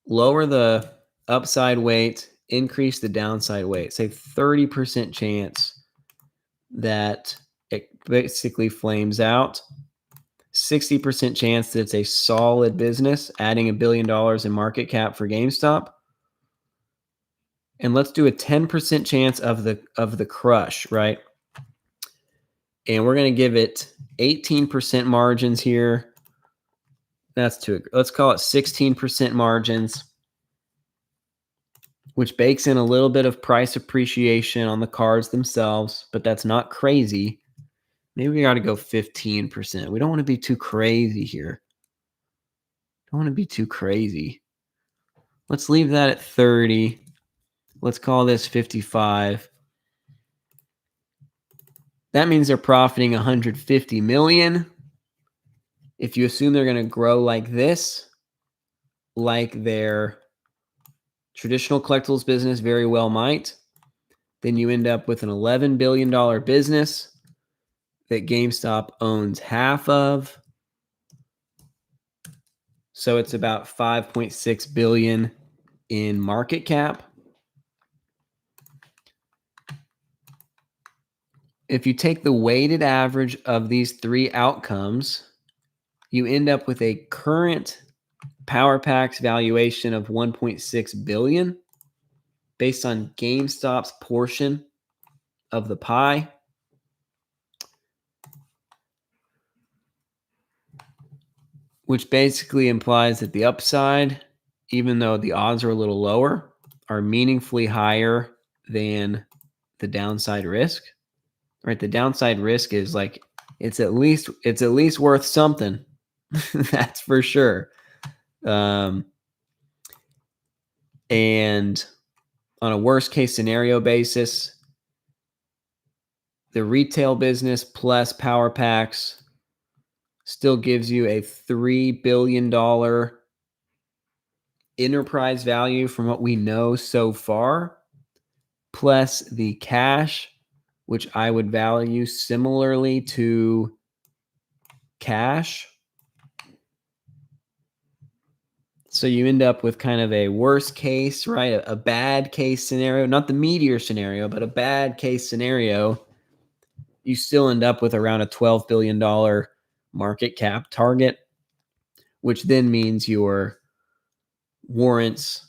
lower the upside weight, increase the downside weight, say 30% chance that it basically flames out, 60% chance that it's a solid business, adding $1 billion in market cap for GameStop. And let's do a 10% chance of the crush, right? And we're going to give it 18% margins here. That's too, let's call it 16% margins, which bakes in a little bit of price appreciation on the cards themselves, but that's not crazy. Maybe we got to go 15%. We don't want to be too crazy here. Don't want to be too crazy. Let's leave that at 30. Let's call this 55. That means they're profiting 150 million. If you assume they're going to grow like this, like their traditional collectibles business very well might, then you end up with an $11 billion business that GameStop owns half of. So it's about 5.6 billion in market cap. If you take the weighted average of these 3 outcomes, you end up with a current Power Packs valuation of 1.6 billion based on GameStop's portion of the pie. Which basically implies that the upside, even though the odds are a little lower, are meaningfully higher than the downside risk. Right? The downside risk is like it's at least worth something. That's for sure. And on a worst case scenario basis, the retail business plus power packs still gives you a $3 billion enterprise value from what we know so far, plus the cash, which I would value similarly to cash. So you end up with kind of a worst case, right? A bad case scenario, not the meteor scenario, but a bad case scenario. You still end up with around a $12 billion market cap target, which then means your warrants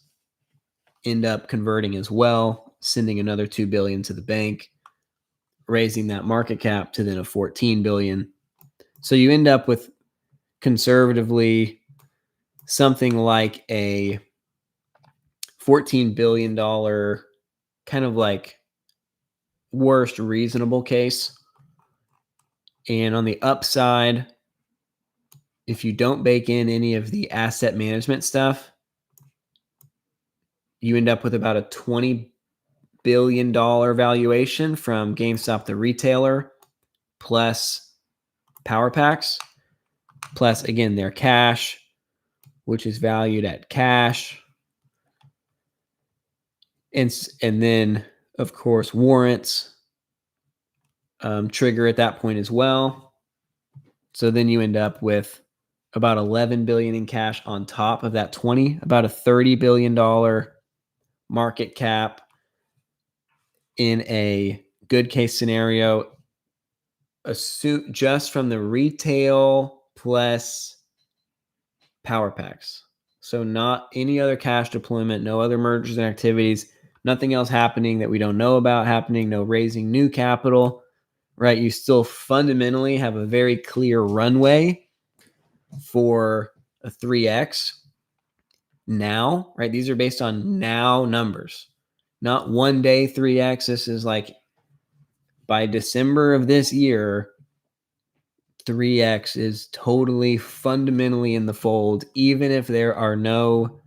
end up converting as well, sending another $2 billion to the bank, raising that market cap to then a $14 billion. So you end up with conservatively something like a $14 billion kind of like worst reasonable case. And on the upside, if you don't bake in any of the asset management stuff, you end up with about a $20 billion valuation from GameStop, the retailer, plus power packs, plus, again, their cash, which is valued at cash. And then, of course, warrants trigger at that point as well. So then you end up with about 11 billion in cash on top of that 20, about a $30 billion market cap in a good case scenario, just from the retail plus power packs. So not any other cash deployment, no other mergers and activities, nothing else happening that we don't know about happening, no raising new capital, right? You still fundamentally have a very clear runway for a 3x now, right? These are based on now numbers, not one day 3x. This is like by December of this year, 3x is totally fundamentally in the fold, even if there are no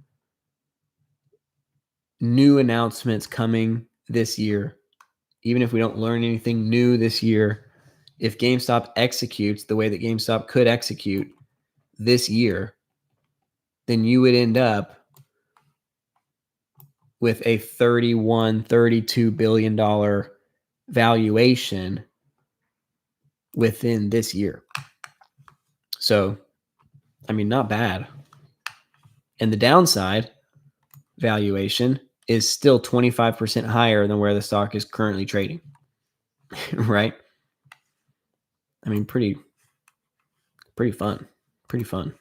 new announcements coming this year, even if we don't learn anything new this year. If GameStop executes the way that GameStop could execute this year, then you would end up with a $31-32 billion valuation within this year. So, I mean, not bad. And the downside valuation is still 25% higher than where the stock is currently trading, right? I mean, pretty fun. Pretty fun.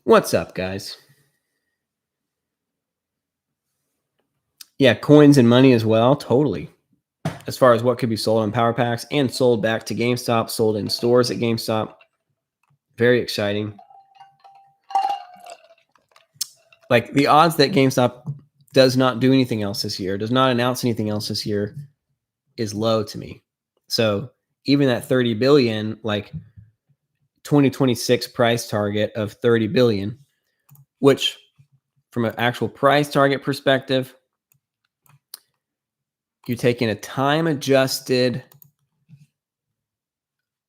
What's up, guys? Yeah, coins and money as well. Totally. As far as what could be sold on power packs and sold back to GameStop, sold in stores at GameStop. Very exciting. Like the odds that GameStop does not do anything else this year, does not announce anything else this year, is low to me. So even that 30 billion, like 2026 price target of 30 billion, which from an actual price target perspective, you're taking a time adjusted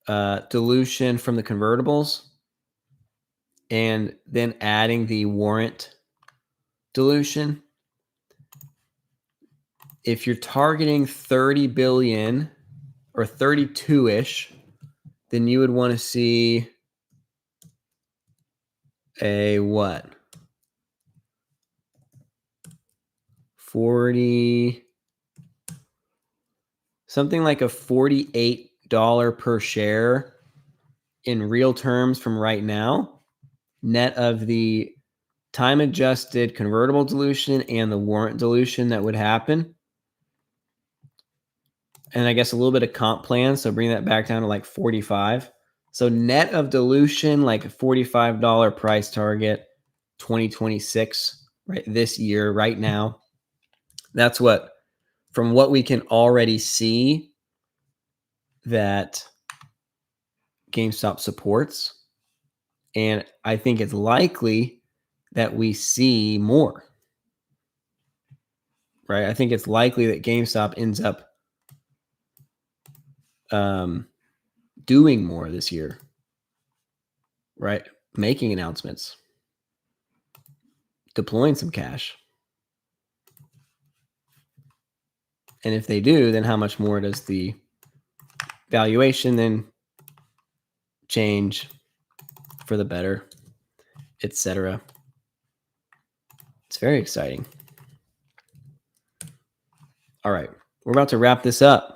dilution from the convertibles and then adding the warrant dilution. If you're targeting 30 billion or 32-ish, then you would want to see a what? 40, something like a $48 per share in real terms from right now, net of the time adjusted convertible dilution and the warrant dilution that would happen. And I guess a little bit of comp plan. So bring that back down to like 45. So net of dilution, like a $45 price target, 2026, right? This year, right now. That's what, from what we can already see, that GameStop supports. And I think it's likely that we see more, right? I think it's likely that GameStop ends up doing more this year, right? Making announcements, deploying some cash. And if they do, then how much more does the valuation then change for the better, etc.? It's very exciting. All right, we're about to wrap this up.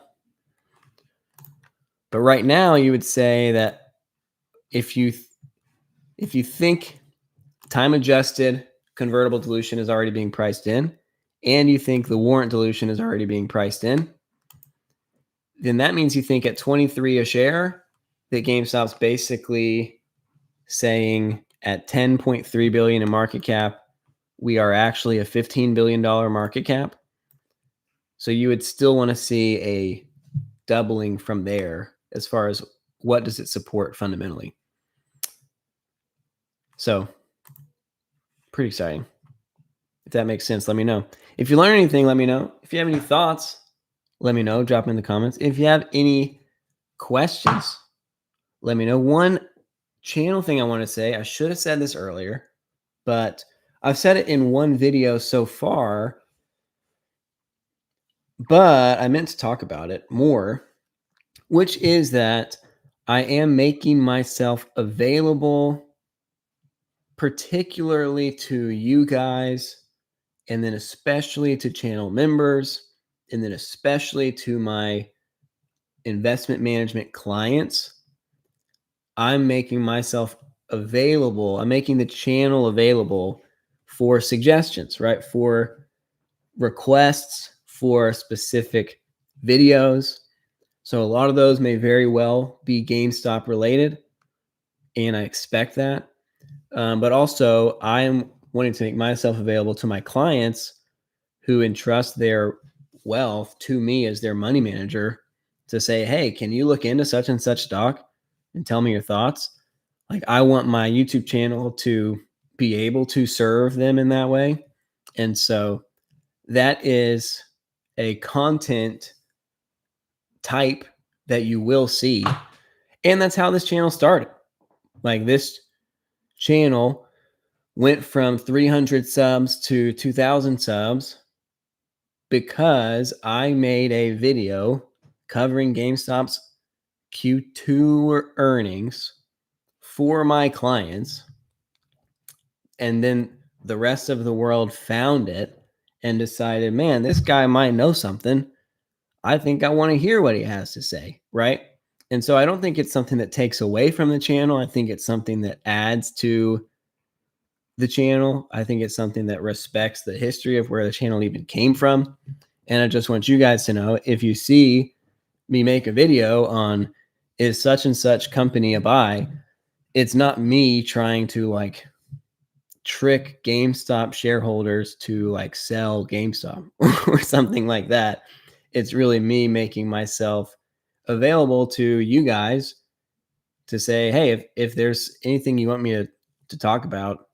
But right now, you would say that if you think time adjusted convertible dilution is already being priced in, and you think the warrant dilution is already being priced in, then that means you think at 23 a share that GameStop's basically saying at 10.3 billion in market cap, we are actually a $15 billion market cap. So you would still want to see a doubling from there as far as what does it support fundamentally. So pretty exciting. If that makes sense, let me know. If you learn anything, let me know. If you have any thoughts, let me know. Drop them in the comments. If you have any questions, let me know. One channel thing I want to say, I should have said this earlier, but I've said it in one video so far, but I meant to talk about it more, which is that I am making myself available particularly to you guys, and then especially to channel members, and then especially to my investment management clients. I'm making myself available. I'm making the channel available for suggestions, right? For requests for specific videos. So a lot of those may very well be GameStop related, and I expect that. But also, I am wanting to make myself available to my clients who entrust their wealth to me as their money manager to say, hey, can you look into such and such stock and tell me your thoughts? Like, I want my YouTube channel to be able to serve them in that way. And so that is a content type that you will see. And that's how this channel started. Like, this channel went from 300 subs to 2,000 subs because I made a video covering GameStop's Q2 earnings for my clients. And then the rest of the world found it and decided, man, this guy might know something. I think I want to hear what he has to say, right? And so I don't think it's something that takes away from the channel. I think it's something that adds to the channel. I think it's something that respects the history of where the channel even came from. And I just want you guys to know, if you see me make a video on is such and such company a buy, it's not me trying to like trick GameStop shareholders to like sell GameStop or something like that. It's really me making myself available to you guys to say, hey, if there's anything you want me to talk about,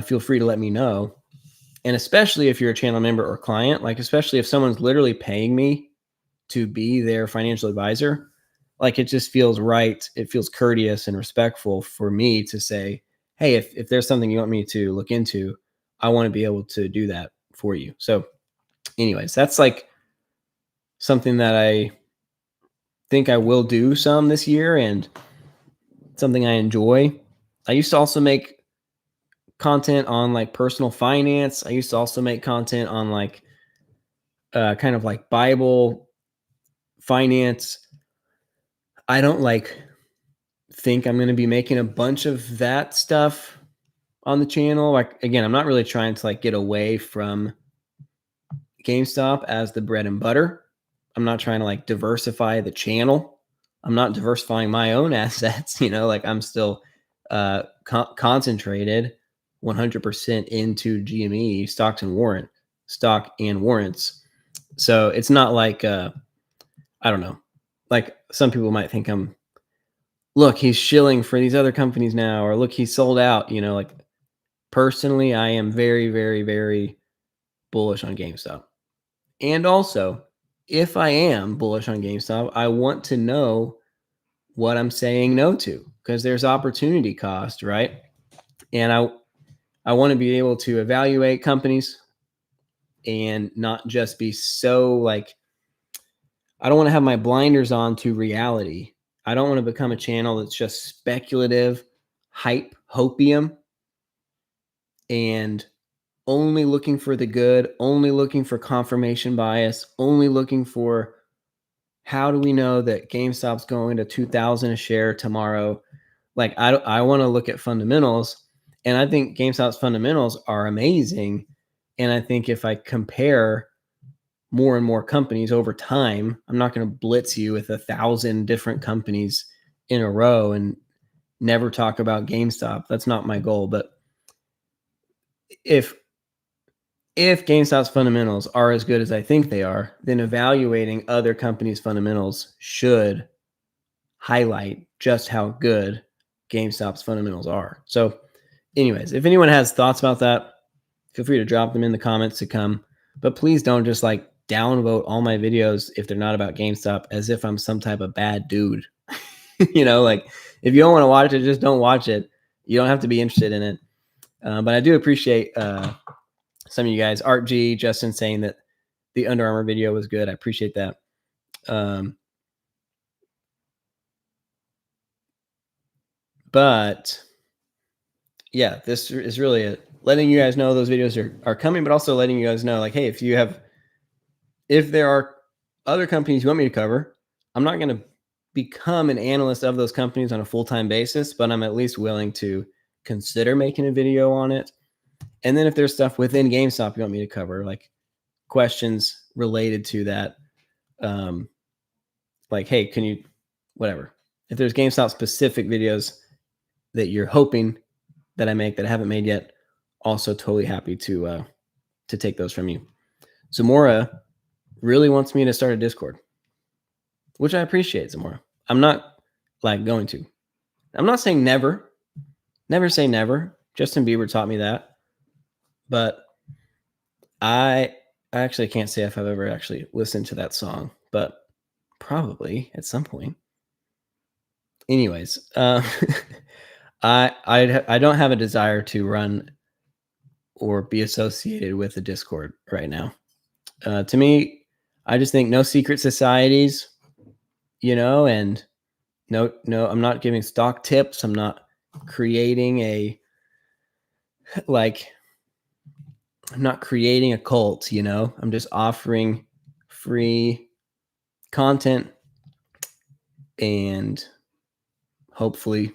feel free to let me know. And especially if you're a channel member or client, like especially if someone's literally paying me to be their financial advisor, like it just feels right. It feels courteous and respectful for me to say, hey, if there's something you want me to look into, I want to be able to do that for you. So anyways, that's like something that I think I will do some this year and something I enjoy. I used to also make content on like personal finance. I used to also make content on like kind of like Bible finance. I don't like think I'm going to be making a bunch of that stuff on the channel. Like, again, I'm not really trying to like get away from GameStop as the bread and butter. I'm not trying to like diversify the channel. I'm not diversifying my own assets, like I'm still concentrated 100% into GME stock and warrants. So it's not like, I don't know, like some people might think look, he's shilling for these other companies now, or look, he's sold out, like personally, I am very, very, very bullish on GameStop. And also, if I am bullish on GameStop, I want to know what I'm saying no to, because there's opportunity cost, right? And I want to be able to evaluate companies and not just be so like, I don't want to have my blinders on to reality. I don't want to become a channel that's just speculative, hopium, and only looking for the good, only looking for confirmation bias, only looking for how do we know that GameStop's going to 2,000 a share tomorrow? Like I want to look at fundamentals, And I think GameStop's fundamentals are amazing. And I think if I compare more and more companies over time, I'm not going to blitz you with 1,000 different companies in a row and never talk about GameStop. That's not my goal. But if GameStop's fundamentals are as good as I think they are, then evaluating other companies' fundamentals should highlight just how good GameStop's fundamentals are. So, anyways, if anyone has thoughts about that, feel free to drop them in the comments to come. But please don't just like downvote all my videos if they're not about GameStop as if I'm some type of bad dude. Like if you don't want to watch it, just don't watch it. You don't have to be interested in it. But I do appreciate some of you guys, Art G, Justin saying that the Under Armour video was good. I appreciate that. But yeah, this is really letting you guys know those videos are coming, but also letting you guys know, like, hey, if there are other companies you want me to cover, I'm not going to become an analyst of those companies on a full-time basis, but I'm at least willing to consider making a video on it. And then if there's stuff within GameStop you want me to cover, like questions related to that, like, hey, can you, whatever. If there's GameStop specific videos that you're hoping that I make that I haven't made yet, also totally happy to take those from you. Zamora really wants me to start a Discord, which I appreciate, Zamora. I'm not going to. I'm not saying never. Never say never. Justin Bieber taught me that. But I actually can't say if I've ever actually listened to that song, but probably at some point. Anyways, I don't have a desire to run or be associated with the Discord right now. To me, I just think no secret societies, and no, I'm not giving stock tips. I'm not creating I'm not creating a cult, I'm just offering free content, and hopefully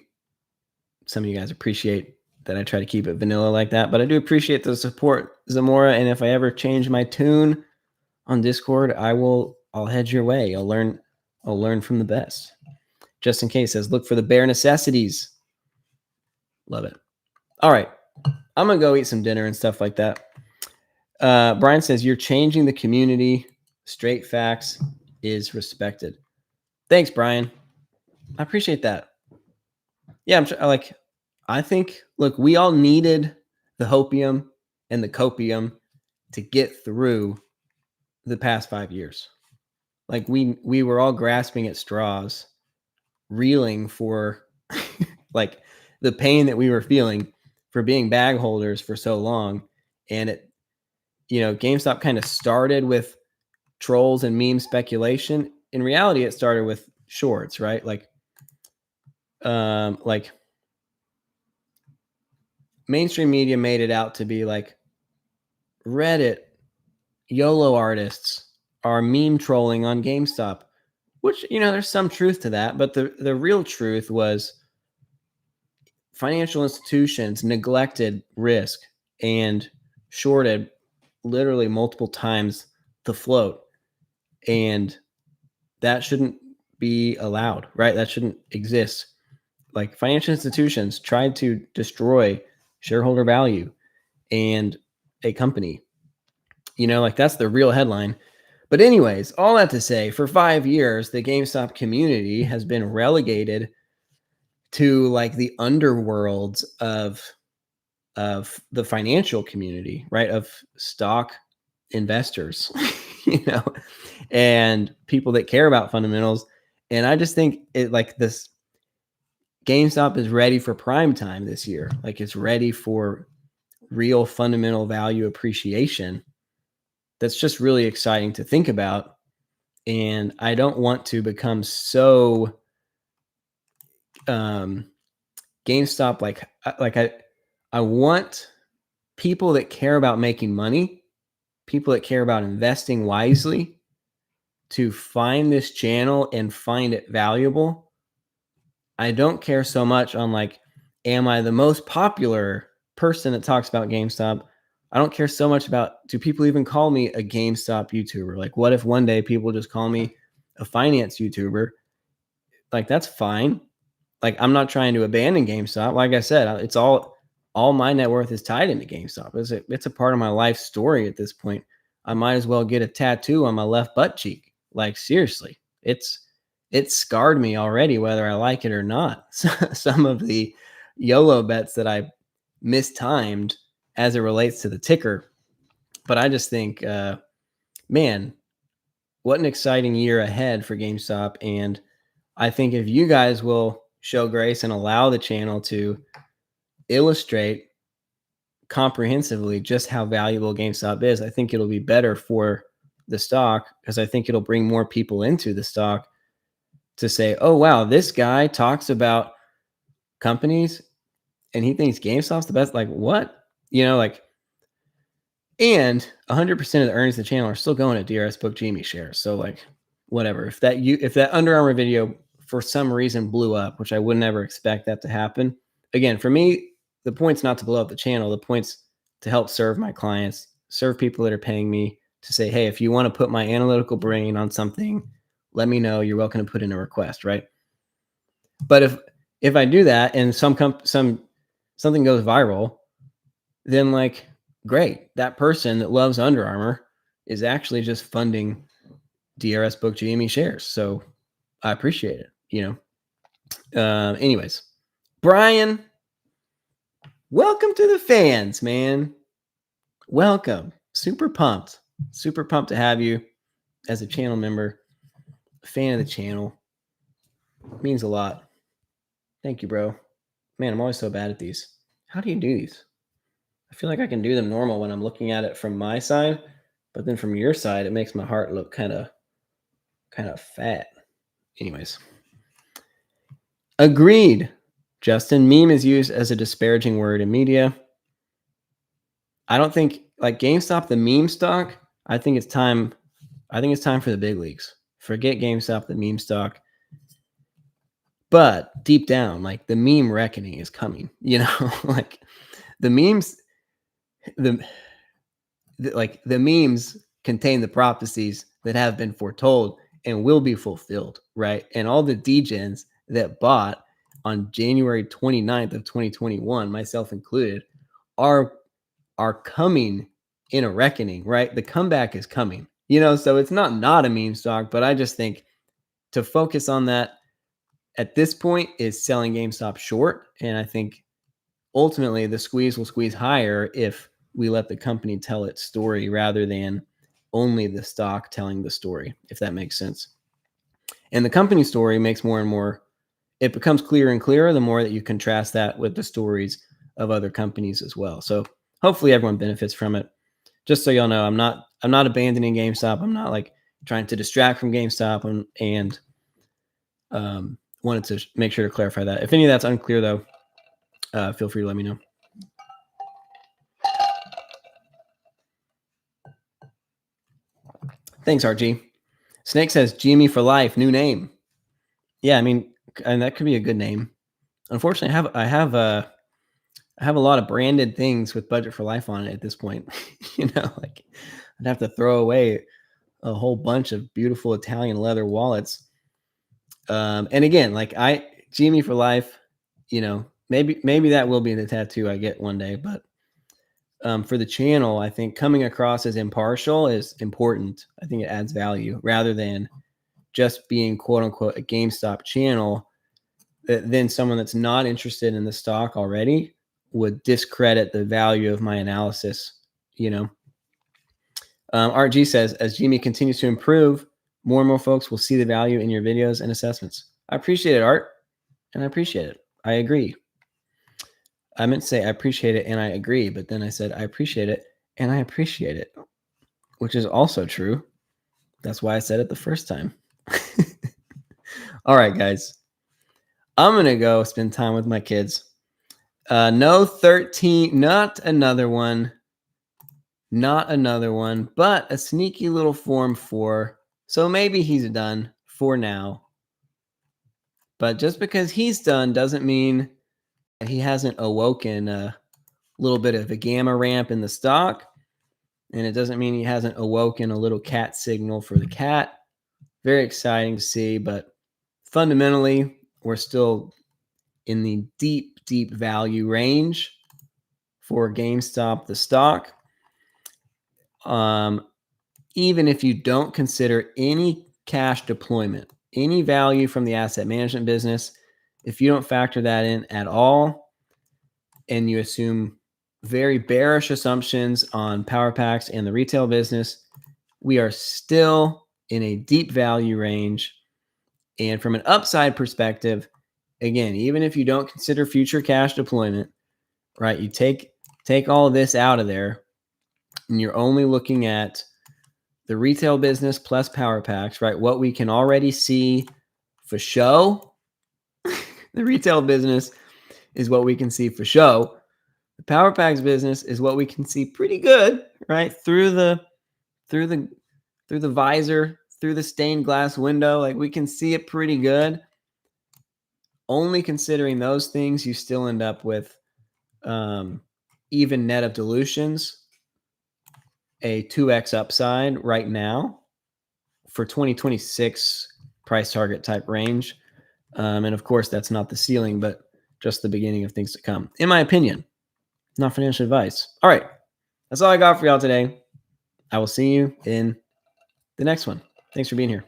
some of you guys appreciate that I try to keep it vanilla like that. But I do appreciate the support, Zamora. And if I ever change my tune on Discord, I'll head your way. I'll learn from the best. Just in case says, look for the bare necessities. Love it. All right. I'm going to go eat some dinner and stuff like that. Brian says, you're changing the community. Straight facts is respected. Thanks, Brian. I appreciate that. Yeah, I think, look, we all needed the hopium and the copium to get through the past 5 years. Like we were all grasping at straws, reeling for like the pain that we were feeling for being bag holders for so long. And GameStop kind of started with trolls and meme speculation. In reality, it started with shorts, right? Like mainstream media made it out to be like Reddit YOLO artists are meme trolling on GameStop, which, there's some truth to that. But the real truth was financial institutions neglected risk and shorted literally multiple times the float. And that shouldn't be allowed, right? That shouldn't exist. Like financial institutions tried to destroy shareholder value and a company. That's the real headline. But anyways, all that to say, for 5 years, the GameStop community has been relegated to like the underworlds of the financial community, right? Of stock investors, and people that care about fundamentals. And I just think this GameStop is ready for prime time this year. Like it's ready for real fundamental value appreciation. That's just really exciting to think about. And I don't want to become so GameStop I want people that care about making money, people that care about investing wisely, to find this channel and find it valuable. I don't care so much on am I the most popular person that talks about GameStop. I don't care so much about, do people even call me a GameStop YouTuber? Like, what if one day people just call me a finance YouTuber? Like, that's fine. Like, I'm not trying to abandon GameStop. Like I said, it's all my net worth is tied into GameStop. It's a part of my life story at this point. I might as well get a tattoo on my left butt cheek. Like, seriously, it's scarred me already, whether I like it or not. Some of the YOLO bets that I mistimed as it relates to the ticker. But I just think, man, what an exciting year ahead for GameStop. And I think if you guys will show grace and allow the channel to illustrate comprehensively just how valuable GameStop is, I think it'll be better for the stock, because I think it'll bring more people into the stock to say, oh, wow, this guy talks about companies and he thinks GameStop's the best. Like, what? Like, and 100% of the earnings of the channel are still going to DRS Book GME shares. So, like, whatever. If that Under Armour video for some reason blew up, which I would never expect that to happen. Again, for me, the point's not to blow up the channel. The point's to help serve my clients, serve people that are paying me, to say, hey, if you want to put my analytical brain on something, let me know. You're welcome to put in a request, right? But if I do that and something goes viral, then, like, great. That person that loves Under Armour is actually just funding DRS Book GME shares. So I appreciate it, anyways, Brian, welcome to the fans, man. Welcome. Super pumped to have you as a channel member, a fan of the channel. It means a lot. Thank you, bro. Man, I'm always so bad at these. How do you do these? I feel like I can do them normal when I'm looking at it from my side, but then from your side, it makes my heart look kind of fat. Anyways. Agreed. Justin, meme is used as a disparaging word in media. I don't think, like, GameStop, the meme stock, I think it's time for the big leagues. Forget GameStop, the meme stock. But deep down, like, the meme reckoning is coming, like the memes, the memes contain the prophecies that have been foretold and will be fulfilled, right? And all the degens that bought on January 29th of 2021, myself included, are coming in a reckoning, right? The comeback is coming, so it's not a meme stock, but I just think to focus on that at this point is selling GameStop short. And I think ultimately the squeeze will squeeze higher if we let the company tell its story rather than only the stock telling the story, if that makes sense. And the company story makes more and more, it becomes clearer and clearer the more that you contrast that with the stories of other companies as well. So hopefully everyone benefits from it. Just so y'all know, I'm not abandoning GameStop. I'm not, like, trying to distract from GameStop, and wanted to make sure to clarify that. If any of that's unclear, though, feel free to let me know. Thanks, RG. Snake says GME for life, new name. Yeah, I mean, and that could be a good name. Unfortunately, I have a lot of branded things with Budget for Life on it at this point. Like, I'd have to throw away a whole bunch of beautiful Italian leather wallets. And again, like, GME for life, maybe that will be the tattoo I get one day, but for the channel, I think coming across as impartial is important. I think it adds value rather than just being quote unquote a GameStop channel. Then someone that's not interested in the stock already would discredit the value of my analysis. RG says, as GME continues to improve, more and more folks will see the value in your videos and assessments. I appreciate it, Art, and I appreciate it. I agree. I meant to say I appreciate it and I agree, but then I said I appreciate it and I appreciate it, which is also true. That's why I said it the first time. All right, guys. I'm going to go spend time with my kids. No 13, not another one, but a sneaky little Form 4. So maybe he's done for now. But just because he's done doesn't mean he hasn't awoken little bit of a gamma ramp in the stock. And it doesn't mean he hasn't awoken a little cat signal for the cat. Very exciting to see, but fundamentally, we're still in the deep, deep value range for GameStop, the stock. Even if you don't consider any cash deployment, any value from the asset management business, if you don't factor that in at all, and you assume very bearish assumptions on power packs and the retail business, we are still in a deep value range. And from an upside perspective, again, even if you don't consider future cash deployment, right, you take all of this out of there and you're only looking at the retail business plus power packs, right? What we can already see for show. The retail business is what we can see for show. The power packs business is what we can see pretty good, right? Through the visor, through the stained glass window. Like, we can see it pretty good. Only considering those things, you still end up with even net of dilutions, a 2x upside right now for 2026 price target type range. And of course, that's not the ceiling, but just the beginning of things to come, in my opinion. Not financial advice. All right. That's all I got for y'all today. I will see you in the next one. Thanks for being here.